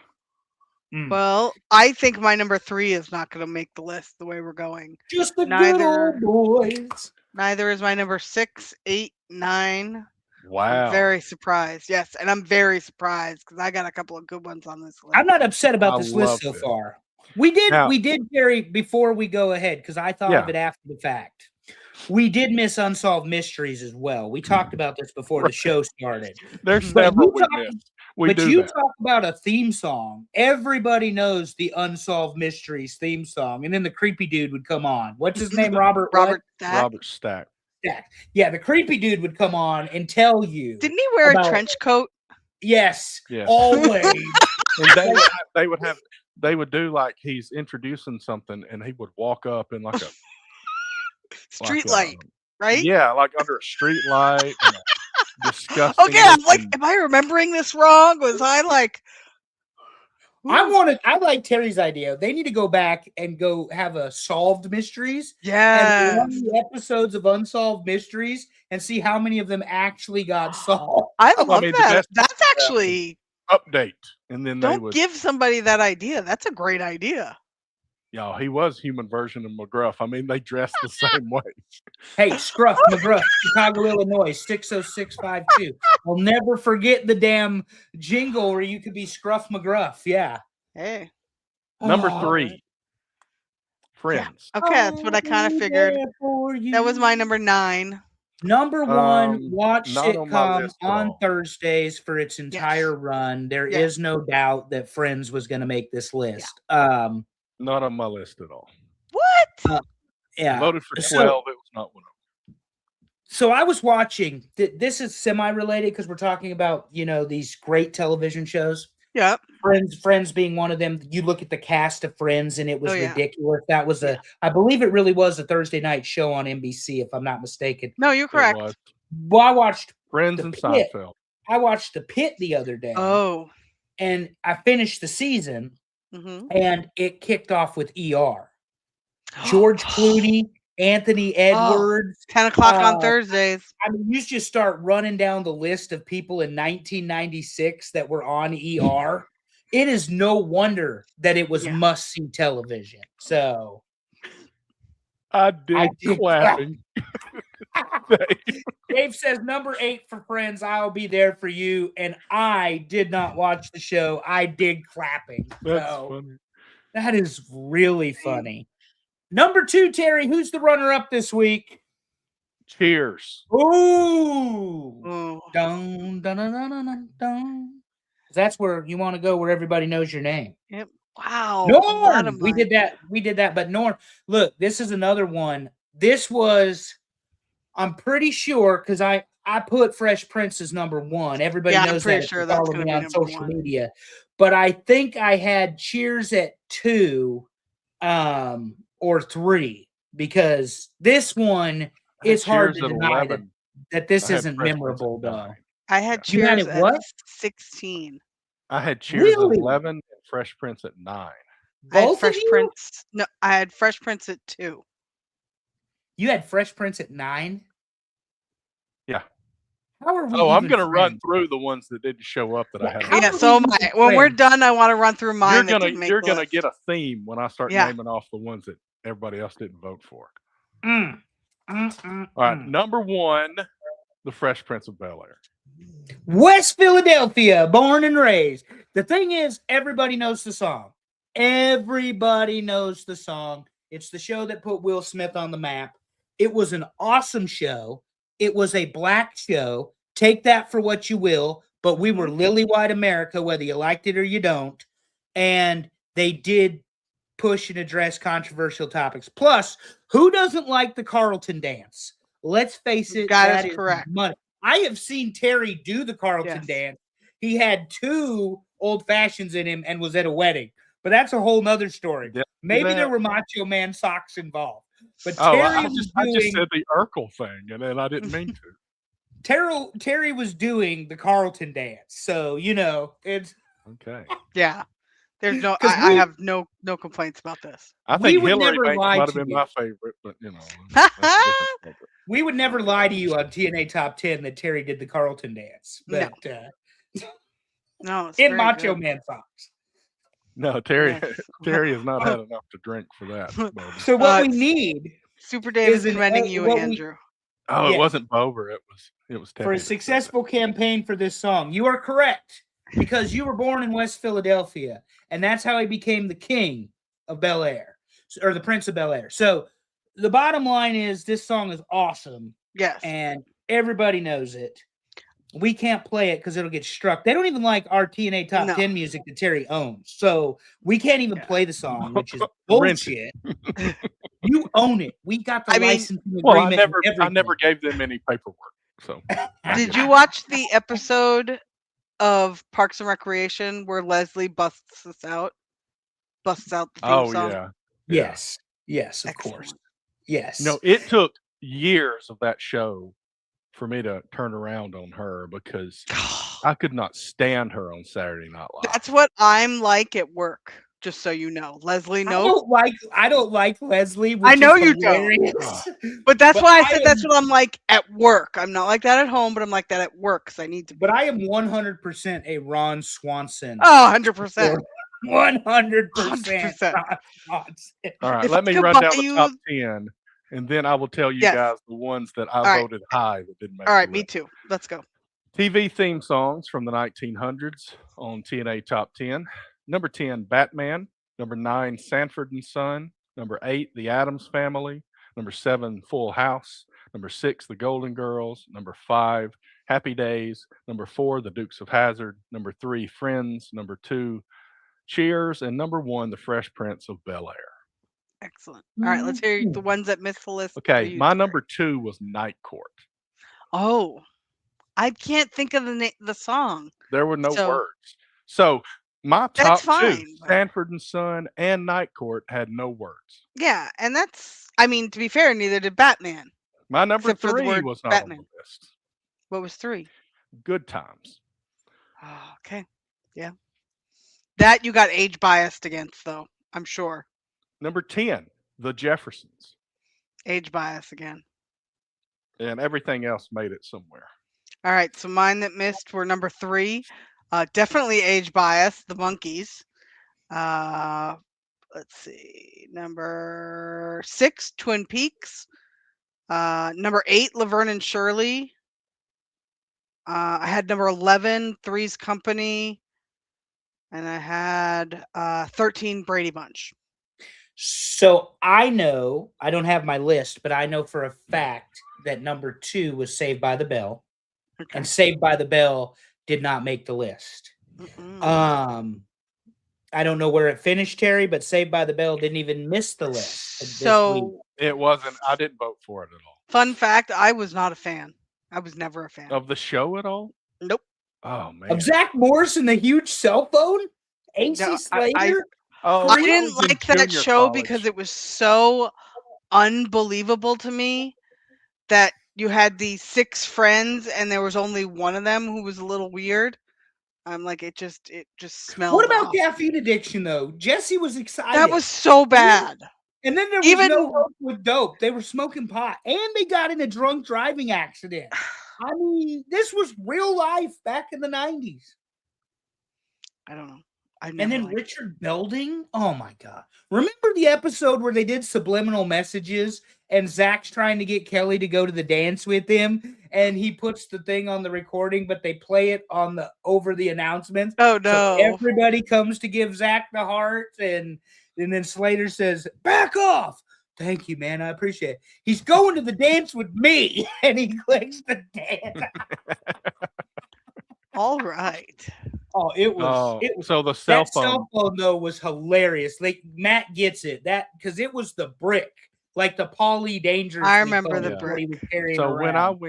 Mm. Well, I think my number 3 is not going to make the list the way we're going. Just the good neither- old boys. Neither is my number 6, 8, 9. Wow. I'm very surprised. Yes, and I'm very surprised because I got a couple of good ones on this list. I'm not upset about I this list love so it. far. We did, Now- Gary, before we go ahead, because I thought of Yeah. it after the fact. We did miss Unsolved Mysteries as well. We talked about this before the show started. There's But several you we talk- missed. We But do you that. talk about a theme song. Everybody knows the Unsolved Mysteries theme song. And then the creepy dude would come on. What's his name? Robert what? Robert Stack. Robert Stack. Stack. Yeah, the creepy dude would come on and tell you. Didn't he wear about- a trench coat? Yes, Yeah. always. And they would do like he's introducing something and he would walk up in like a Street like light, right? Yeah, like under a street light. And a disgusting. Okay, I'm like, looking- am I remembering this wrong? Was I like? I like Terry's idea. They need to go back and go have a solved mysteries and Yeah. run the episodes of unsolved mysteries and see how many of them actually got solved. I I love mean, the that. best- That's actually update, and then they don't would. give somebody that idea. That's a great idea. Yeah, he was human version of McGruff. I mean, they dressed the same way. Hey, Scruff McGruff, Chicago, Illinois, 60652. I'll never forget the damn jingle where you could be Scruff McGruff. Yeah. Hey, Number Oh, 3 Friends. Okay, that's what I kind I'll of be figured. there for That was my you. number 9. Number one, watch Not on my sitcom list at on all. Thursdays for its Yes. entire run. There Yes. is no doubt that Friends was going to make this list. Not on my list at all. What? Yeah. Voted for So- 12. It was not one of them. So I was watching. This is semi-related because we're talking about these great television shows. Yep. Friends being one of them. You look at the cast of Friends, and it was Oh, yeah. ridiculous. That was I believe it really was a Thursday night show on NBC, if I'm not mistaken. No, you're It correct. was. Well, I watched Friends The and Pit. Seinfeld. I watched The Pit the other day, Oh. and I finished the season, Mm-hmm. and it kicked off with ER. George Clooney, Anthony Edwards. 10 o'clock on Uh, Thursdays. I mean, you just start running down the list of people in 1996 that were on ER. It is no wonder that it was Yeah. must-see television. So I did did clapping. Dave says number 8 for Friends. I'll be there for you. And I did not watch the show. I did clapping. That's So funny. that is really funny. Number 2, Terry. Who's the runner-up this week? Cheers. Ooh. Oh. Dun, dun, dun, dun, dun, dun, dun. That's where you want to go, where everybody knows your name. Wow. a lot Norm, of we mine. did that. We did that. But Norm, look, this is another one. This was, I'm pretty sure, because I put Fresh Prince as number 1. Everybody Yeah, I'm knows pretty that if sure you that's follow gonna me be on number social 1. media. But I think I had Cheers at 2, or 3, because this one, it's hard to Cheers at deny 11. that this I had isn't Fresh Prince at memorable, though. 9. I had You had Cheers it at what? 16. I had Cheers Really? at 11 and Fresh Prince at 9. I had Both of Fresh you? Prince. No, I had Fresh Prince at 2. You had Fresh Prince at 9? Yeah. How are we Oh, I'm even going to run friends? through the ones that didn't show up that I Yeah, had. how Yeah, are so we am I. even When we're friends? done, I want to run through mine. You're You're gonna get a theme when I start Yeah. naming off the ones that everybody else didn't vote for. Mm. All right, number 1, The Fresh Prince of Bel-Air. West Philadelphia, born and raised. The thing is, everybody knows the song. Everybody knows the song. It's the show that put Will Smith on the map. It was an awesome show. It was a black show. Take that for what you will, but we were Lily White America, whether you liked it or you don't. And they did push and address controversial topics. Plus, who doesn't like the Carlton dance? Let's face it, That is correct. money. I have seen Terry do the Carlton Yes. dance. He had 2 old fashions in him and was at a wedding, but that's a whole nother story. Did I do Maybe there that? were Macho Man socks involved, but Oh, Terry I was just doing said the Urkel thing, and then I didn't mean to. Terry was doing the Carlton dance. So it's Okay. Yeah. There's no. 'Cause I we- have no complaints about this. I We think would Hillary never Banks lie might have to been you. my favorite, but that's a different subject. we would never lie to you on TNA Top 10 that Terry did the Carlton dance, No. but No, it's in very Macho good. Man socks. No, Terry. Yes. Terry has not had enough to drink for that. Maybe. So what we it's- need Super Dave is an- commending you, what we- Andrew. Oh, Yeah. it wasn't Bover. It was for a Teddy. successful campaign for this song. You are correct, because you were born in West Philadelphia, and that's how he became the king of Bel Air, or the Prince of Bel Air. So the bottom line is this song is awesome, Yes. and everybody knows it. We can't play it because it'll get struck. They don't even like our TNA Top No. 10 music that Terry owns. So we can't even Yeah. play the song, which is Rent bullshit. You own it. We got the I mean- licensing agreement. Well, I and never everything. gave them any paperwork. So Did you watch the episode of Parks and Recreation where Leslie busts out the theme Oh song? yeah. Yes. Yes, of Excellent. course. Yes. No, it took years of that show for me to turn around on her because I could not stand her on Saturday Night Live. That's what I'm like at work. Just so you know, Leslie I knows. don't like Leslie. I which know is you don't. hilarious. But that's But why I I said that's am- what I'm like at work. I'm not like that at home, but I'm like that at work because I need to. But I am 100% a Ron Swanson. Oh, 100%. 100% 100%. Ron Swanson. All right, If let I me could run buy down the you- top 10, and then I will tell you Yes. guys the ones that I right. voted high that didn't make All right, the me list. too. Let's go. TV theme songs from the 1900s on TNA Top 10. Number 10, Batman. Number 9, Sanford and Son. Number 8, The Addams Family. Number 7, Full House. Number 6, The Golden Girls. Number 5, Happy Days. Number 4, The Dukes of Hazzard. Number 3, Friends. Number 2, Cheers. And number 1, The Fresh Prince of Bel-Air. Excellent. All right, let's hear the ones that missed the list. for Okay, you, my Terry. number 2 was Night Court. Oh, I can't think of the song. There were no So- words. So my That's top 2, fine, but- Sanford and Son and Night Court, had no words. Yeah, and that's. I mean, to be fair, neither did Batman. My number Except for the 3 word was not Batman. on the list. What was 3? Good Times. Oh, okay. Yeah. That you got age biased against, though. I'm sure. Number 10, The Jeffersons. Age bias again. And everything else made it somewhere. All right, so mine that missed were number 3. Definitely age bias, the Monkees. Let's see. Number 6, Twin Peaks. Number 8, Laverne and Shirley. I had number 11, Three's Company. And I had 13, Brady Bunch. So I know, I don't have my list, but I know for a fact that number 2 was Saved by the Bell, Okay. and Saved by the Bell did not make the list. Mm-mm. I don't know where it finished, Terry, but Saved by the Bell didn't even miss the list. this week. So, It wasn't, I didn't vote for it at all. fun fact, I was not a fan. I was never a fan. Of the show at all? Nope. Oh, man. Of Zach Morris and the huge cell phone, AC No, Slater. I Oh, I it didn't was in like that junior show college. because it was so unbelievable to me that you had these 6 friends and there was only one of them who was a little weird. I'm like, it just smelled. What about off. caffeine addiction though? Jesse was excited. That was so bad. and then there was even- no hope with dope. They were smoking pot, and they got in a drunk driving accident. I mean, this was real life back in the 90s. I don't know. I And never then liked it. Richard Belding. Oh my God. Remember the episode where they did subliminal messages and Zach's trying to get Kelly to go to the dance with him and he puts the thing on the recording, but they play it on the over the announcements. Oh So no. everybody comes to give Zach the heart and then Slater says, back off. Thank you, man. I appreciate it. He's going to the dance with me and he clicks the dance. All right. Oh, it was Oh, it was so the cell that phone. cell phone though was hilarious. Like Matt gets it that because it was the brick, like the Pauly Dangerous. I remember the that he was carrying So when I around.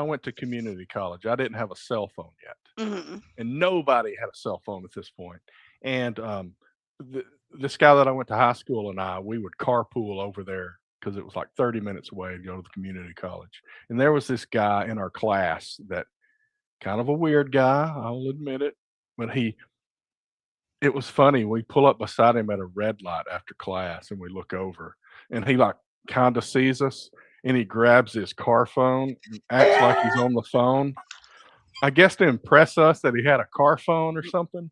went to community college, I didn't have a cell phone yet, Mhm. and nobody had a cell phone at this point. And this guy that I went to high school and we would carpool over there because it was like 30 minutes away to go to the community college. And there was this guy in our class that kind of a weird guy, I'll admit it, but it was funny. We pull up beside him at a red light after class and we look over and he like kind of sees us and he grabs his car phone and acts like he's on the phone. I guess to impress us that he had a car phone or something.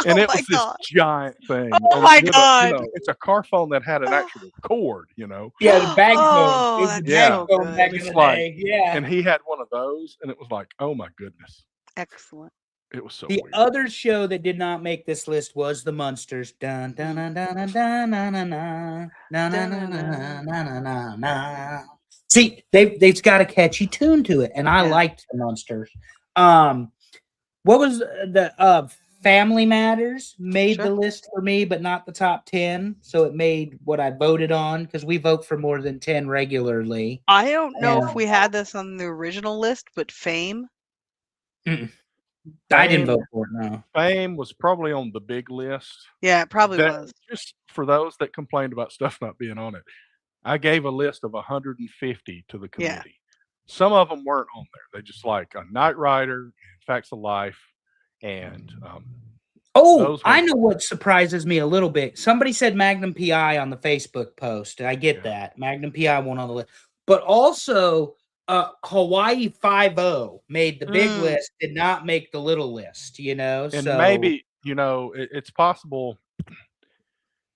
And Oh it my was this God. giant thing. Oh my with God. it's a car phone that had an actual cord, Yeah, the bag Oh, phone. It was the that's bag so phone good. back in It's the like- day. Yeah. and he had one of those, and it was like, oh my goodness, Excellent. it was so The weird. other show that did not make this list was The Munsters. Dun dun dun dun dun dun dun dun dun dun dun dun dun dun dun dun. See, they've got a catchy tune to it, and I Yeah. liked The Munsters. What was the Family Matters made the Sure. list for me, but not the top 10. So it made what I voted on because we vote for more than 10 regularly. I don't know Yeah. if we had this on the original list, but Fame. I didn't Fame- vote for it. No. Fame was probably on the big list. Yeah, it probably That- was. Just for those that complained about stuff not being on it, I gave a list of 150 to the Yeah. committee. Some of them weren't on there. They just like a Knight Rider, Facts of Life, and Oh, Those I ones- know what surprises me a little bit. Somebody said Magnum PI on the Facebook post. I get Yeah. that. Magnum PI won on the list. But also Hawaii 5-0 made the big Mm. list, did not make the little list, and so maybe it's possible.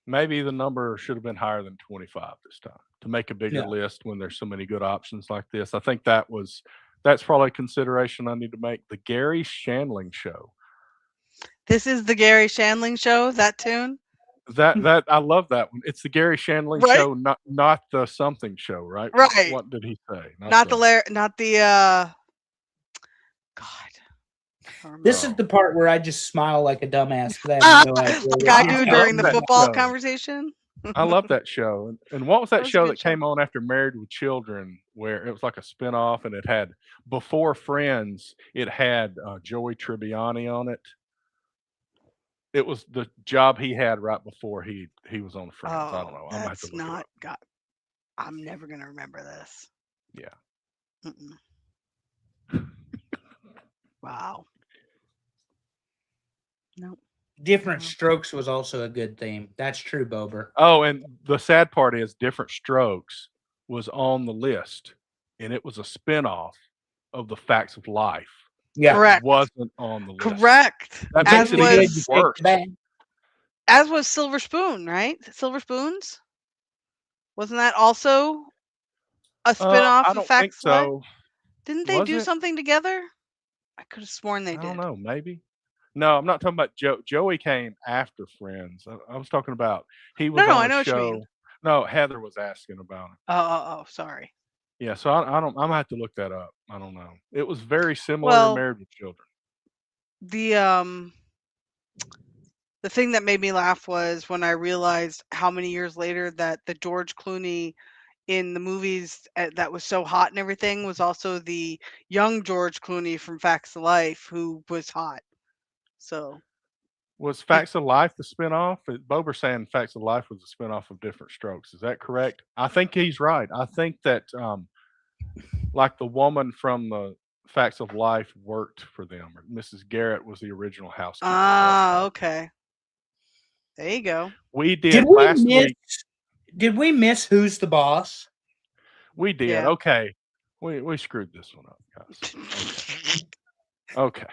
Maybe the number should have been higher than 25 this time to make a bigger Yeah. list when there's so many good options like this. I think that's probably a consideration I need to make. The Gary Shandling Show. This is the Gary Shandling show, that tune? That I love that one. It's the Gary Shandling Right? show, not the something show, right? Right. What did he say? Not the God. I don't This remember. is the part where I just smile like a dumbass because I have no idea. what Like I he's do talking during the that football show. conversation. I love that show. And what was That that was a show good that came on after Married with Children, where it was like a spinoff, and it had before Friends, it had Joey Tribbiani on it. It was the job he had right before he was on Friends. I don't Oh, know. I'm gonna have to that's look it not up. God. I'm never gonna remember this. Yeah. Mm-mm. Wow. Nope. Different No. Strokes was also a good theme. That's true, Bober. Oh, and the sad part is Different Strokes was on the list, and it was a spinoff of The Facts of Life. Yeah. Correct. Wasn't on the list. Correct. That As makes it was even you shake the worse. bag. as was Silver Spoon, right? Silver Spoons? Wasn't that also a spinoff I of don't think Facts of Life? so. Didn't they Was do it? something together? I could have sworn they I don't did. know. Maybe. No, I'm not talking about Joey came after Friends. I was talking about he was No, on I a know what you mean. show. No, Heather was asking about it. Oh, sorry. Yeah, so I don't. I'm gonna have to look that up. I don't know. It was very similar Well, to Married with Children. The thing that made me laugh was when I realized how many years later that the George Clooney in the movies that was so hot and everything was also the young George Clooney from Facts of Life who was hot. So Was Facts of Life the spinoff? Bober saying Facts of Life was a spinoff of Different Strokes. Is that correct? I think he's right. I think that like the woman from the Facts of Life worked for them. Or Mrs. Garrett was the original housekeeper. okay. There you go. We did Did we last miss? week. Did we miss Who's the Boss? We did. Yeah. Okay. We screwed this one up, guys. Okay.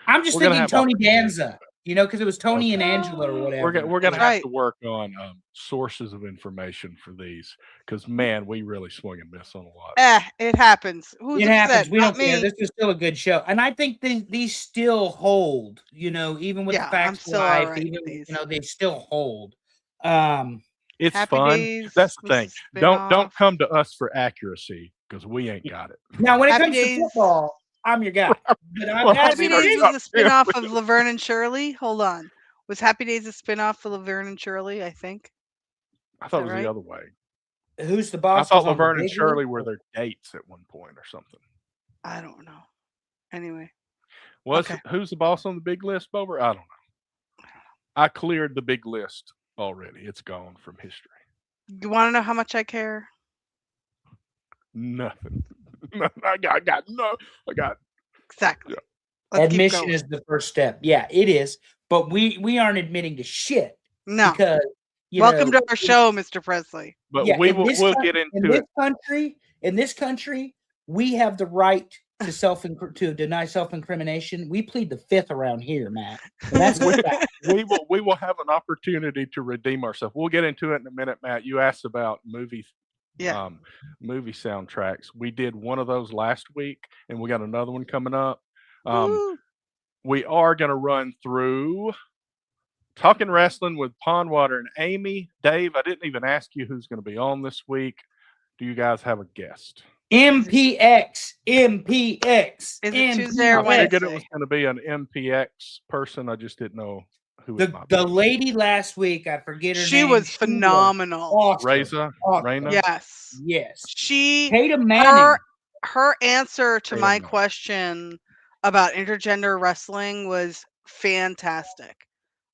I'm just We're gonna thinking have Tony our- Danza. You know, because it was Tony and Okay. Angela or whatever. We're gonna That's have right. to work on sources of information for these because man, we really swing and miss on a lot. It happens. Who's It upset? happens. We Not don't care. me. This is still a good show, and I think these still hold. You know, even with Yeah, the Facts I'm of still Life, alright even with these. they still hold. It's Happy fun. Days That's the was a thing. Don't spinoff. come to us for accuracy because we ain't got it. Now, when it Happy comes Days- to football, I'm your guy. But I've Well, got Happy Sure, Days yeah. was a spinoff of Laverne and Shirley. Hold on. Was Happy Days a spinoff of Laverne and Shirley? I think. I thought it that was right? the other way. Who's the I boss? thought was on the Laverne and big Shirley list? were their dates at one point or something. I don't know. Anyway, Was Okay. Who's the Boss on the big list, Bober? I don't know. I cleared the big list already. It's gone from history. you want to know how much I care? Nothing. I got no. I got. Exactly. Yeah. Let's keep Admission going. is the first step. Yeah, it is. But we aren't admitting to shit No. because Welcome to our show, Mr. Presley. But Yeah, we in will. this We'll coun- get in into this it. in this country, we have the right to deny self-incrimination. We plead the fifth around here, Matt. And that's We- the fact. We will have an opportunity to redeem ourselves. We'll get into it in a minute, Matt. You asked about movies. Yeah. Movie soundtracks. We did one of those last week, and we got another one coming up. Woo. We are going to run through Talking Wrestling with Pondwater and Amy. Dave, I didn't even ask you who's going to be on this week. Do you guys have a guest? MPX. Is it Tuesday or I figured it Wednesday? was going to be an MPX person. I just didn't know who it might The be. lady last week, I forget her She name. was phenomenal. awesome. Reza, Awesome. Raina. Yes. Yes. She Tatum Manning. her answer to Tatum my Manning. question about intergender wrestling was fantastic.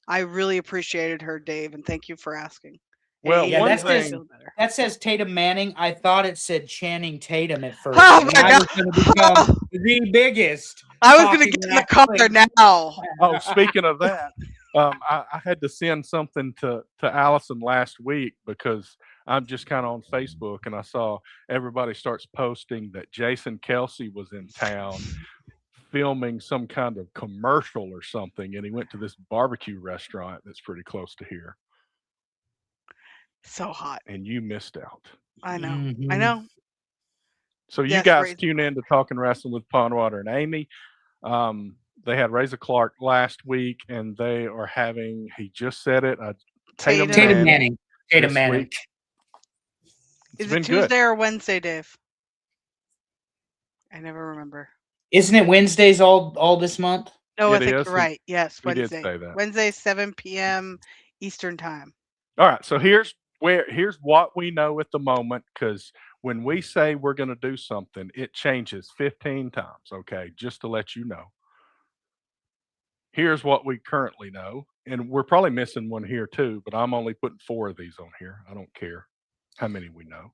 I really appreciated her, Dave, and thank you for asking. Well, It Yeah, one made that's me thing. feel better. That says Tatum Manning. I thought it said Channing Tatum at first. Oh and my I was going to become the biggest. I was gonna talking get in the car wrestling. now. Oh, speaking of that, I had to send something to Allison last week because I'm just kind of on Facebook and I saw everybody starts posting that Jason Kelsey was in town filming some kind of commercial or something, and he went to this barbecue restaurant that's pretty close to here, So hot. and you missed out. I know. I Mhm. know. So you Yes, guys Razor. tune in to Talking Wrestling with Pondwater and Amy. They had Razor Clark last week, and they are having. He just said it. Tatum Tatum Manning. Manning. Tatum this Manning. week. Is been it good. Tuesday or Wednesday, Dave? I never remember. Isn't it Wednesdays all this month? No, I It think is, you're and right. Yes, we did Wednesday. say that. Wednesday, 7 p.m. Eastern time. All right, so here's what we know at the moment, because when we say we're going to do something, it changes 15 times. Okay, just to let you know. Here's what we currently know, and we're probably missing one here too, but I'm only putting 4 of these on here. I don't care how many we know.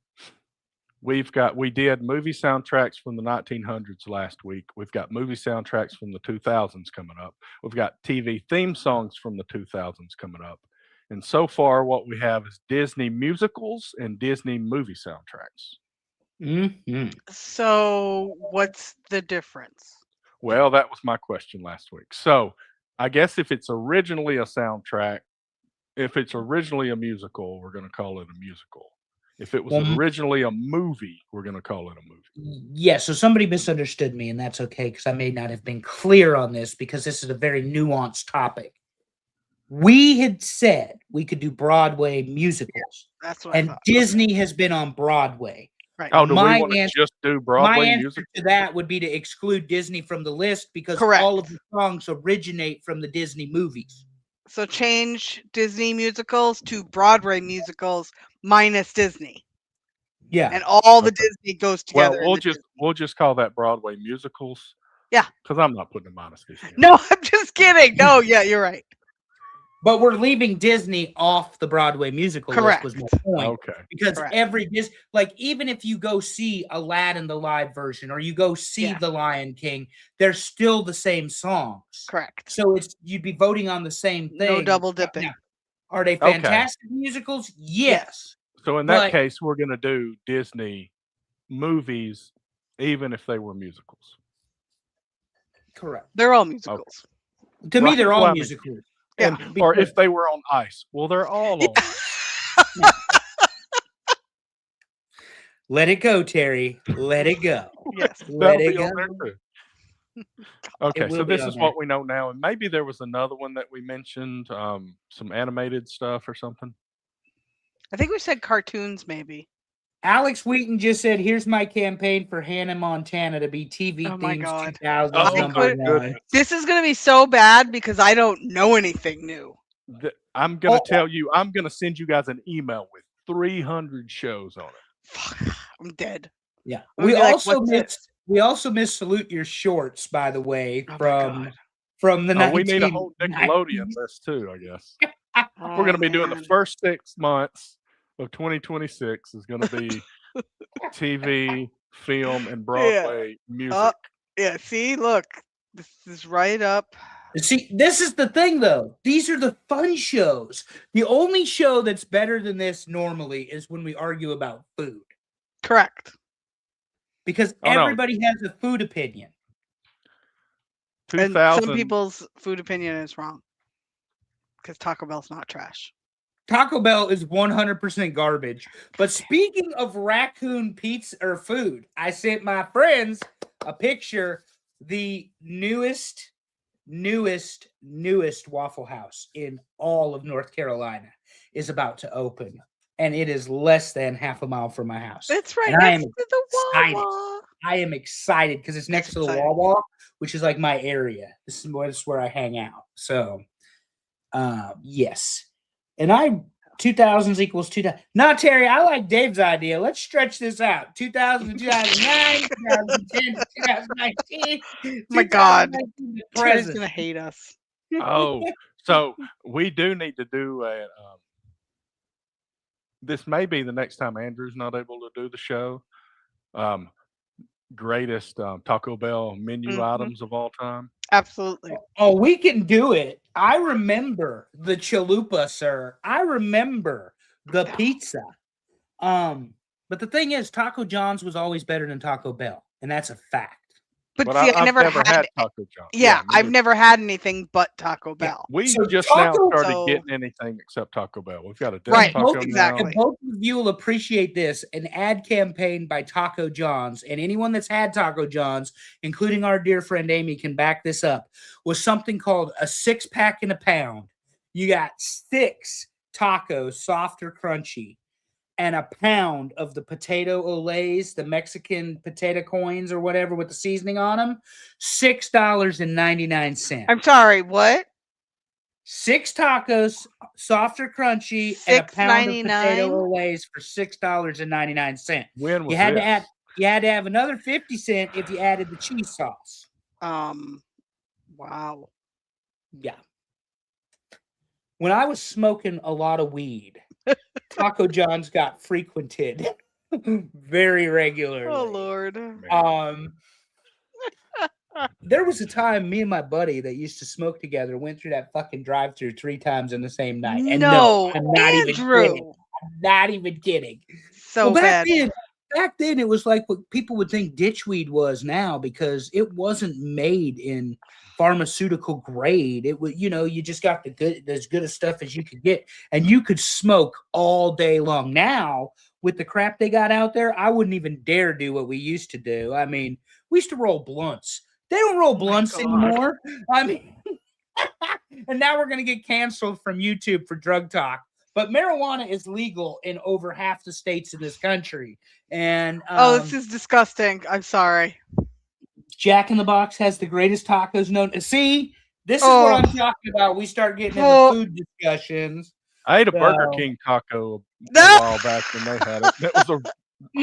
We did movie soundtracks from the 1900s last week. We've got movie soundtracks from the 2000s coming up. We've got TV theme songs from the 2000s coming up. And so far, what we have is Disney musicals and Disney movie soundtracks. Mm-hmm. So, what's the difference? Well, that was my question last week. So, I guess if it's originally a soundtrack, if it's originally a musical, we're going to call it a musical. If it was originally a movie, we're going to call it a movie. Yeah, so somebody misunderstood me, and that's okay, because I may not have been clear on this, because this is a very nuanced topic. We had said we could do Broadway musicals, That's what I and thought. Disney has been on Broadway. Right. Oh, do My we want to answer- just do My Broadway answer music? to that would be to exclude Disney from the list, because Correct. all of the songs originate from the Disney movies. So change Disney musicals to Broadway musicals minus Disney, Yeah. and all the Okay. Disney goes Well, together. in the we'll just call that Broadway musicals. Yeah. Because I'm not putting a minus Disney. in. No, I'm just kidding. No, yeah, you're right. But we're leaving Disney off the Broadway musical Correct. list, was my point. Okay. Because Correct. every like, even if you go see Aladdin the live version, or you go see Yeah. The Lion King, they're still the same songs. Correct. So you'd be voting on the same thing. No double dipping. Now, are they Okay. fantastic musicals? Yes. So in that But- case, we're going to do Disney movies, even if they were musicals. Correct. They're all musicals. To me, Right, they're all well, I mean, musicals. Yeah. And, or if they were on ice. Well, they're all on. Let it go, Terry. Let it go. Yes. Let That'll it be go. on there too. Okay, will so be this on is there. what we know now, and maybe there was another one that we mentioned, some animated stuff or something. I think we said cartoons, maybe. Alex Wheaton just said, "Here's my campaign for Hannah Montana to be TV Oh my themes God. 2000s Oh, number my one." goodness. This is going to be so bad because I don't know anything new. I'm going to Oh, tell you, I'm going to send you guys an email with 300 shows on it. Fuck, I'm dead. Yeah. I'm We gonna be like, also "What's missed. We also missed Salute Your Shorts, by the way, Oh my from God. from the We need a whole 1990s. Nickelodeon list too, I guess. We're going to be doing the man. first 6 months of 2026 is going to be TV, film, and Broadway music. Yeah, see, look. This is right up. See, this is the thing, though. These are the fun shows. The only show that's better than this normally is when we argue about food, Correct. because Oh, no. everybody has a food opinion. And 2000. some people's food opinion is wrong. Because Taco Bell's not trash. Taco Bell is 100% garbage. But speaking of raccoon pizza or food, I sent my friends a picture. The newest Waffle House in all of North Carolina is about to open, and it is less than half a mile from my house. It's right And I next am to the excited. Wawa. I am excited because it's next to the exciting. Wawa, which is like my area. This is where I hang out. So, yes. And 2000s equals 2000. No, Terry, I like Dave's idea. Let's stretch this out. 2000 to 2009, 2010 to 2019. Oh my God. 2019 to Terry's present. going to hate us. Oh, so we do need to do a. This may be the next time Andrew's not able to do the show. Greatest Taco Bell menu Mhm. items of all time. Absolutely. Oh, we can do it. I remember the chalupa, sir. I remember the Yeah. pizza. But the thing is, Taco John's was always better than Taco Bell, and that's a fact. But But see, I've never had Taco John. Yeah, me I've neither. never had anything but Taco Bell. We So just Taco- now started So- getting anything except Taco Bell. We've got a Del Right, Taco exactly. now. And both of you will appreciate this. An ad campaign by Taco John's, and anyone that's had Taco John's, including our dear friend Amy, can back this up, was something called a 6-pack in a pound. You got 6 tacos, soft or crunchy, and a pound of the potato olays, the Mexican potato coins or whatever with the seasoning on them, $6.99. I'm sorry, what? 6 tacos, soft or crunchy, and a pound of potato $6.99? olays for $6.99. When was You had this? to add. You had to have another 50 cents if you added the cheese sauce. Wow. Yeah. When I was smoking a lot of weed, Taco John's got frequented very regularly. Oh Lord. There was a time me and my buddy that used to smoke together went through that fucking drive-through 3 times in the same night. And No, I'm not even Andrew. kidding. I'm not even kidding. So Well, bad. back then it was like what people would think ditchweed was now, because it wasn't made in pharmaceutical grade. It was, you just got as good of stuff as you could get, and you could smoke all day long. Now with the crap they got out there, I wouldn't even dare do what we used to do. I mean, we used to roll blunts. They don't roll blunts God. anymore. I mean, and now we're gonna get canceled from YouTube for drug talk. But marijuana is legal in over half the states in this country. And this is disgusting. I'm sorry. Jack in the Box has the greatest tacos known. See, this is what I'm talking about. We start getting into food discussions. I ate a Burger So- King taco a No! while back when they had it. It was a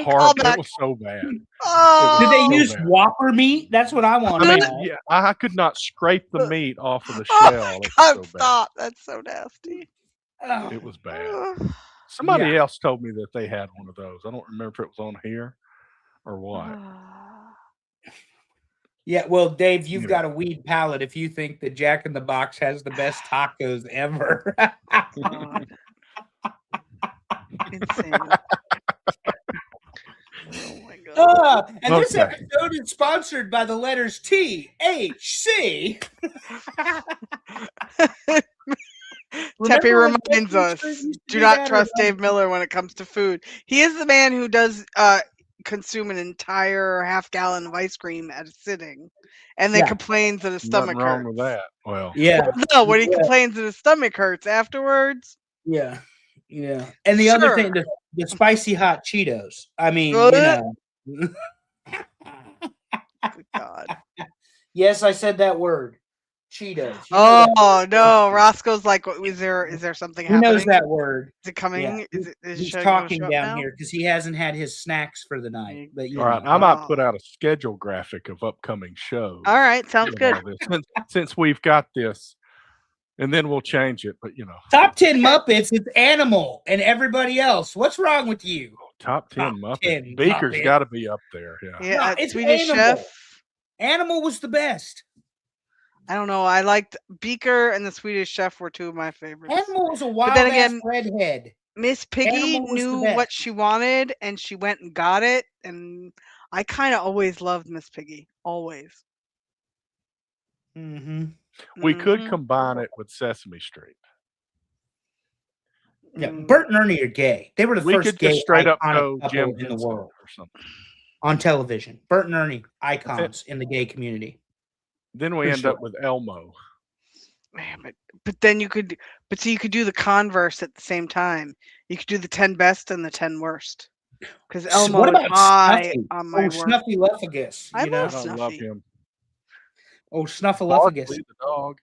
hard. Callback. It was so bad. Oh, Did they so use bad. Whopper meat? That's what I want I to mean, know. yeah, I could not scrape the meat off of the Oh, shell. It was God, so bad. stop. That's so nasty. Oh. It was bad. Ugh. Somebody else told me that they had one of those. I don't remember if it was on here or what. Yeah, well, Dave, you've You got a weed palate if you think that Jack in the Box has the best tacos ever. God. Insane. Oh my God. And this Okay. episode is sponsored by the letters THC. Teppy Remember when reminds Sesame us, Street used to do do not that, or trust no? Dave Miller when it comes to food. He is the man who does consume an entire half-gallon of ice cream at a sitting, and then Yeah. complains that his stomach Nothing wrong hurts. with that. Well, Yeah, No, when he Yeah. complains that his stomach hurts afterwards. yeah. And the other thing, Sure. the spicy hot Cheetos. I mean, Good God. Yes, I said that word. Cheetos. You know that Oh word. no, Roscoe's like, is there something He happening? knows that word. Is it coming? Yeah. Is He's Shug gonna talking show up down now? here because he hasn't had his snacks for the night. But all right. I might put out a schedule graphic of upcoming shows. All right, sounds and good. all this. Since we've got this, and then we'll change it. But Top 10 Muppets, it's Animal and everybody else. What's wrong with you? top 10 Top Muppets. 10 Beaker's Muppets. got to be up there. Yeah. Yeah, No, it's Swedish Animal. Chef. Animal was the best. I don't know. I liked Beaker and the Swedish Chef were two of my favorites. Animal was a wild then ass again- redhead. Miss Piggy Animal was the knew best. what she wanted and she went and got it. And I kind of always loved Miss Piggy. Always. Mm-hmm. We could Mhm. combine it with Sesame Street. Yeah, Mm. Bert and Ernie are gay. They were the We first could gay just straight up iconic go couple Jim in the Henson world or something. on television. Bert and Ernie, icons in the gay community. Then we For end sure. up with Elmo. Man, but then you could do the converse at the same time. You could do the 10 best and the 10 worst. Because So Elmo what is about high Snuffy? on my Oh, work. Snuffleupagus. I You know? love I love Snuffy. him. Oh, Snuffleupagus. Barkley the dog.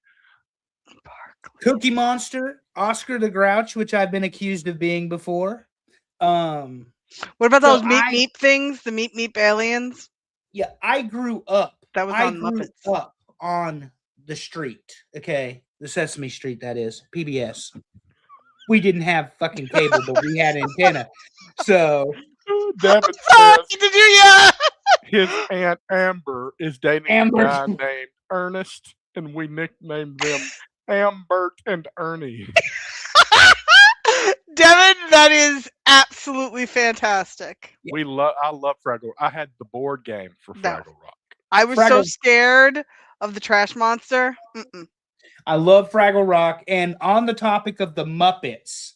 Barkley. Cookie Monster, Oscar the Grouch, which I've been accused of being before. What about So those meep things? The meep aliens? Yeah, I grew up. That was I on grew Muppets. up on the street. Okay, the Sesame Street, that is PBS. We didn't have fucking cable, but we had antenna. So Devin Oh, says did you? Yeah. his aunt Amber is dating Amber. a guy named Ernest, and we nicknamed them Ambert and Ernie. Devin, that is absolutely fantastic. I love Fraggle. I had the board game for No. Fraggle Rock. I was so Fraggle- scared of the trash monster. Mm-mm. I love Fraggle Rock. And on the topic of the Muppets,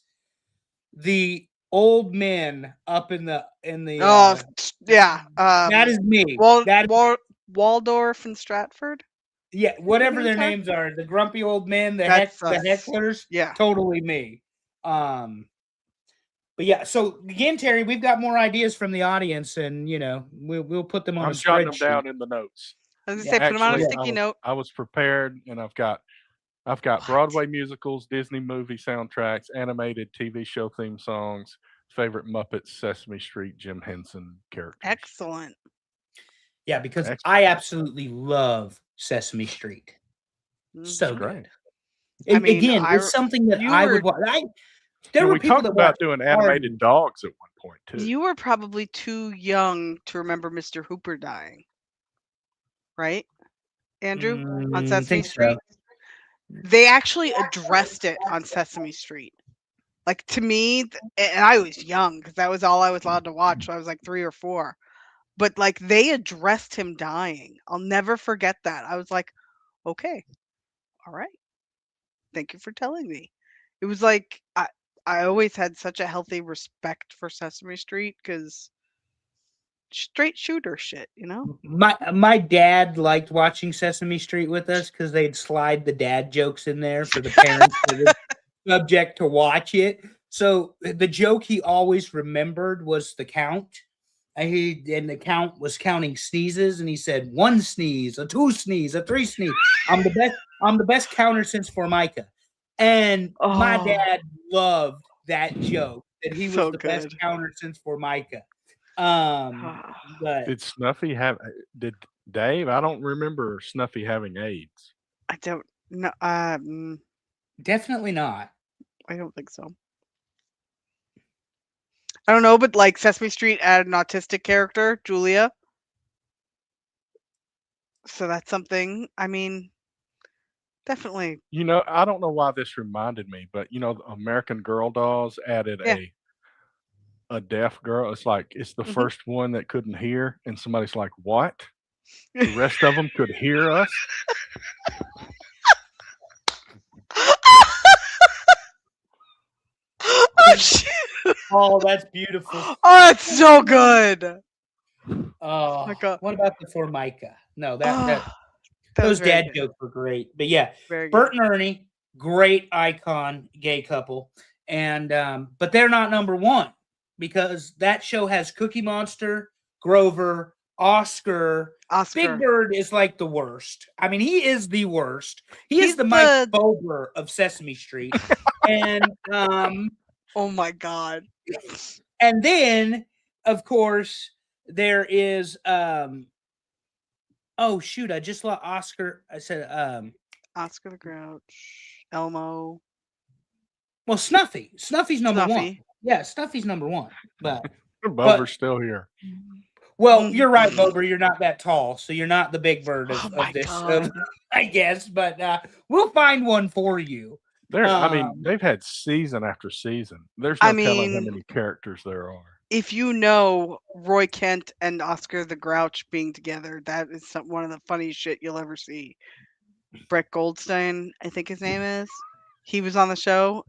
the old men up in the Oh, yeah. that is me. Waldorf and Stratford. Yeah, whatever what their you're names are, the grumpy old men, the That's hecklers, Yeah. totally me. But yeah, so again, Terry, we've got more ideas from the audience, and we'll put them on I'm a jotting them spreadsheet. down in the notes. I was gonna Yeah. say, put them on a Actually, sticky note. I was prepared, and I've got What? Broadway musicals, Disney movie soundtracks, animated TV show theme songs, favorite Muppets, Sesame Street, Jim Henson characters. Excellent. Yeah, because Excellent. I absolutely love Sesame Street. So Mhm. great. good. I mean, Again, it's something that you I were- would watch. There And were we people talked that about watched doing animated Arden. dogs at one point too. You were probably too young to remember Mr. Hooper dying, right, Andrew? On Sesame Think Street, so. they actually addressed it on Sesame Street. Like, to me, and I was young because that was all I was allowed to watch. So I was like 3 or 4. But like, they addressed him dying. I'll never forget that. I was like, okay, all right. Thank you for telling me. It was like I always had such a healthy respect for Sesame Street because straight shooter shit, you know? My dad liked watching Sesame Street with us because they'd slide the dad jokes in there for the parents that were subject to watch it. So the joke he always remembered was the count. And the count was counting sneezes, and he said 1 sneeze, a 2 sneeze, a 3 sneeze. I'm the best counter since Formica. And my Oh. dad loved that joke, that he was So the best good. counter since Formica. But Did Snuffy have? Did Dave? I don't remember Snuffy having AIDS. I don't know. definitely not. I don't think so. I don't know, but like Sesame Street added an autistic character, Julia. So that's something. I mean, definitely. You know, I don't know why this reminded me, but you know, the American Girl dolls added Yeah. a deaf girl. It's like it's the Mhm. first one that couldn't hear, and somebody's like, "What?" The rest of them could hear us. Oh shit! Oh, that's beautiful. Oh, that's so good. Oh, Like a- what about the Formica? No, Oh, that those was very dad good. jokes were great. But yeah, Very good. Bert and Ernie, great icon gay couple, and but they're not number one because that show has Cookie Monster, Grover, Oscar. Oscar. Big Bird is like the worst. I mean, he is the worst. He He's is the Mike the- Bober of Sesame Street, and Oh my god. and then of course there is oh shoot, I just lost Oscar. I said Oscar the Grouch, Elmo, well, Snuffy. Snuffy's number one. Snuffy. Yeah, Snuffy's number one. But Bober's still here. well, you're right, Bober. You're not that tall, so you're not the Big Bird Oh of my this, God. I guess. But we'll find one for you. I mean, they've had season after season. There's I no telling how mean- many characters there are. If you know Roy Kent and Oscar the Grouch being together, that is one of the funniest shit you'll ever see. Brett Goldstein, I think his name is. He was on the show,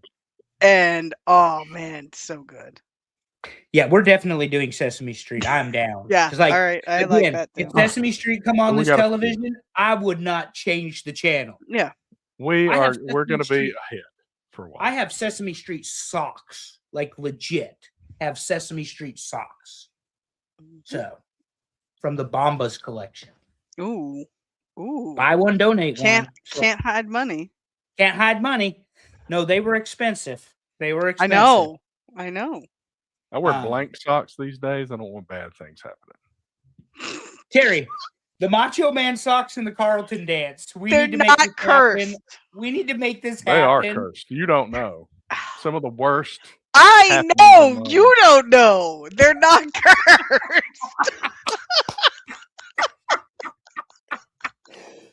and oh man, so good. Yeah, we're definitely doing Sesame Street. I'm down. Yeah, 'Cause, like, all right, I like again, that if too. Sesame Street come on We this gotta- television, I would not change the channel. Yeah, We're have going to Sesame be Street. ahead for a while. I have Sesame Street socks, like legit. Have Sesame Street socks. So, from the Bombas collection, ooh, ooh. buy one, donate Can't one. So, can't hide money. can't hide money. No, they were expensive. They were I expensive. know, I know. I wear um, blank socks these days. I don't want bad things happening. Terry, the Macho Man socks and the Carlton dance. We They're need to make not this cursed. happen. We need to make this They are happen. cursed. You don't know. Some of the worst. I happened know in the you don't know. They're not cursed.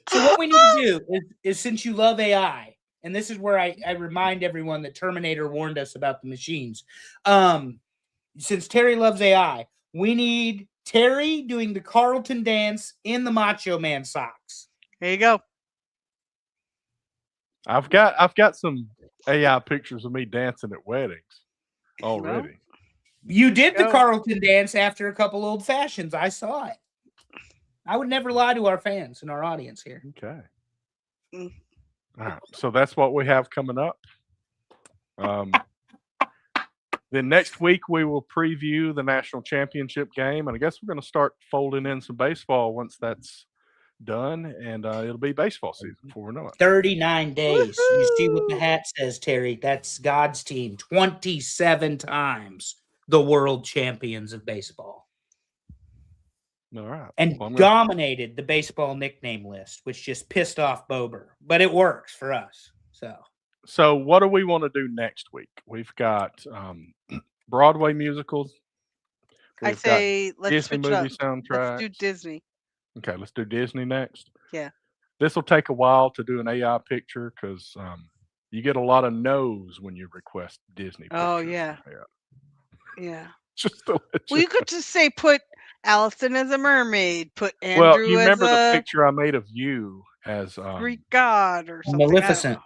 So what we need to do is since you love AI, and this is where I remind everyone that Terminator warned us about the machines. Since Terry loves AI, we need Terry doing the Carlton dance in the Macho Man socks. There you go. I've got some AI pictures of me dancing at weddings already. You did the go. Carlton dance after a couple old fashions. I saw it. I would never lie to our fans and our audience here. Okay. Mm. All right. So that's what we have coming up. Then next week we will preview the national championship game, and I guess we're going to start folding in some baseball once that's done, and it'll be baseball season before we know it. 39 days. You see what the Woohoo! hat says, Terry? That's God's team. 27 times the world champions of baseball. All right. And Well, I'm gonna- dominated the baseball nickname list, which just pissed off Bober. But it works for us. So what do we want to do next week? We've got Broadway musicals. I We've got say let's Disney switch it up. movie soundtracks. Let's do Disney. Okay, let's do Disney next. Yeah. This will take a while to do an AI picture because you get a lot of no's when you request Disney. Oh, pictures yeah. from AI. Yeah. Just to let Well, you could just say put Allison as a mermaid, put Andrew well, you as remember the a picture I made of you as Greek god or something. I don't Maleficent. know.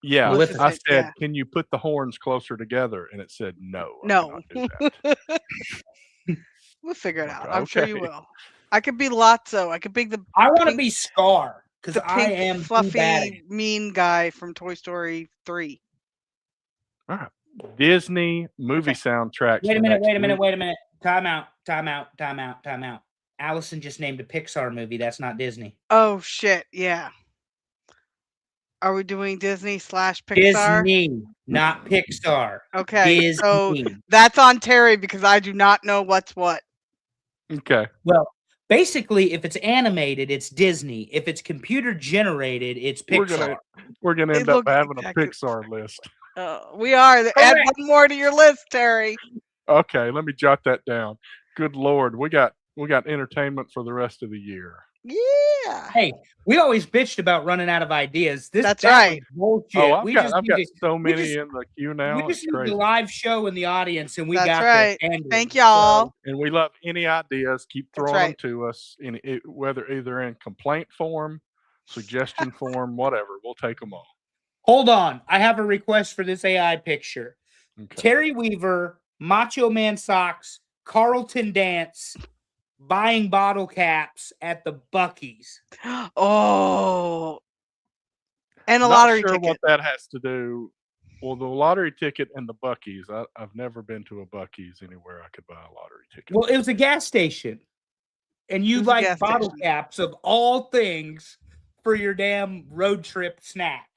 yeah. Maleficent, I said, yeah. can you put the horns closer together? And it said no. I No. cannot do that. We'll figure it out. Okay, I'm sure you okay. will. I could be Lotso. I could be the I want to pink- be Scar because the I pink, am too bad at fluffy, it. mean guy from Toy Story 3. All right. Disney movie Okay. soundtracks. Wait a for minute, next wait a minute, week. wait a minute. Time out. Allison just named a Pixar movie. That's not Disney. Oh shit! Yeah. Are we doing Disney / Pixar? Disney, not Pixar. Okay, so Disney. that's on Terry because I do not know what's what. Okay. Well, basically, if it's animated, it's Disney. If it's computer generated, it's Pixar. We're gonna They end up look having exactly a the Pixar list. We are. Add Correct. one more to your list, Terry. Okay, let me jot that down. Good Lord, we got entertainment for the rest of the year. Yeah. Hey, we always bitched about running out of ideas. That's that right. was bullshit. Oh, I've got need to- so many just- in the queue now. we It's just need crazy. the live show in the audience, and we That's got right. this. Andrew. Thank y'all. And we love any ideas. Keep That's throwing them right. to us, whether either in complaint form, suggestion form, whatever. We'll take them all. Hold on. I have a request for this AI picture. Okay. Terry Weaver, Macho Man socks, Carlton dance, buying bottle caps at the Buc-ee's. Oh. And a Not lottery sure ticket. what that has to do. Well, the lottery ticket and the Buc-ee's. I've never been to a Buc-ee's anywhere I could buy a lottery ticket. Well, it was a gas station. And you It was a like gas bottle station. caps of all things for your damn road trip snack.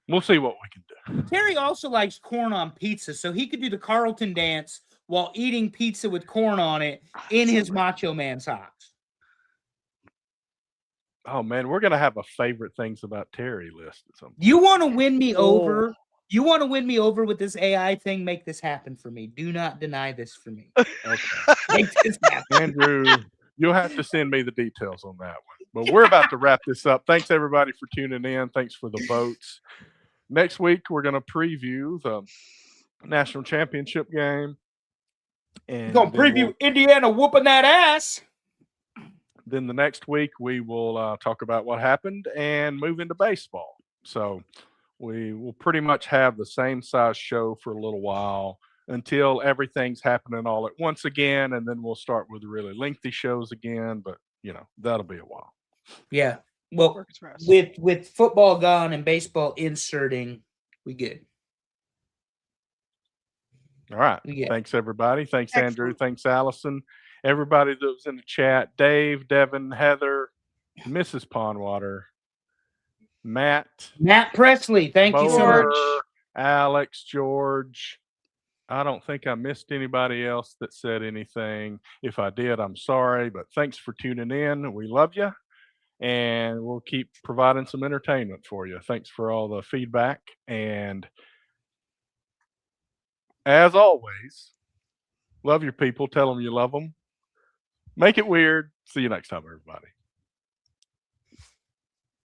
We'll see what we can do. Terry also likes corn on pizza, so he could do the Carlton dance while eating pizza with corn on it in his Macho Man socks. Oh man, we're gonna have a favorite things about Terry list at some point. You want to win me Oh. over? You want to win me over with this AI thing? Make this happen for me. Do not deny this for me. Okay. Make this happen. Andrew, you'll have to send me the details on that one. But we're about to wrap this up. Thanks everybody for tuning in. Thanks for the votes. Next week we're gonna preview the national championship game. And Gonna then preview Indiana whooping that ass. then the next week we will talk about what happened and move into baseball. So we will pretty much have the same size show for a little while until everything's happening all at once again, and then we'll start with the really lengthy shows again. But that'll be a while. Yeah. Well, Works for us. with football gone and baseball inserting, we good. All right. We good. Thanks everybody. Thanks Andrew. Excellent. Thanks Allison. Everybody that was in the chat: Dave, Devin, Heather, Mrs. Pondwater, Matt, Matt Presley, thank you so Bower, much. Alex, George. I don't think I missed anybody else that said anything. If I did, I'm sorry, but thanks for tuning in. We love you, and we'll keep providing some entertainment for you. Thanks for all the feedback, and as always, love your people. Tell them you love them. Make it weird. See you next time, everybody.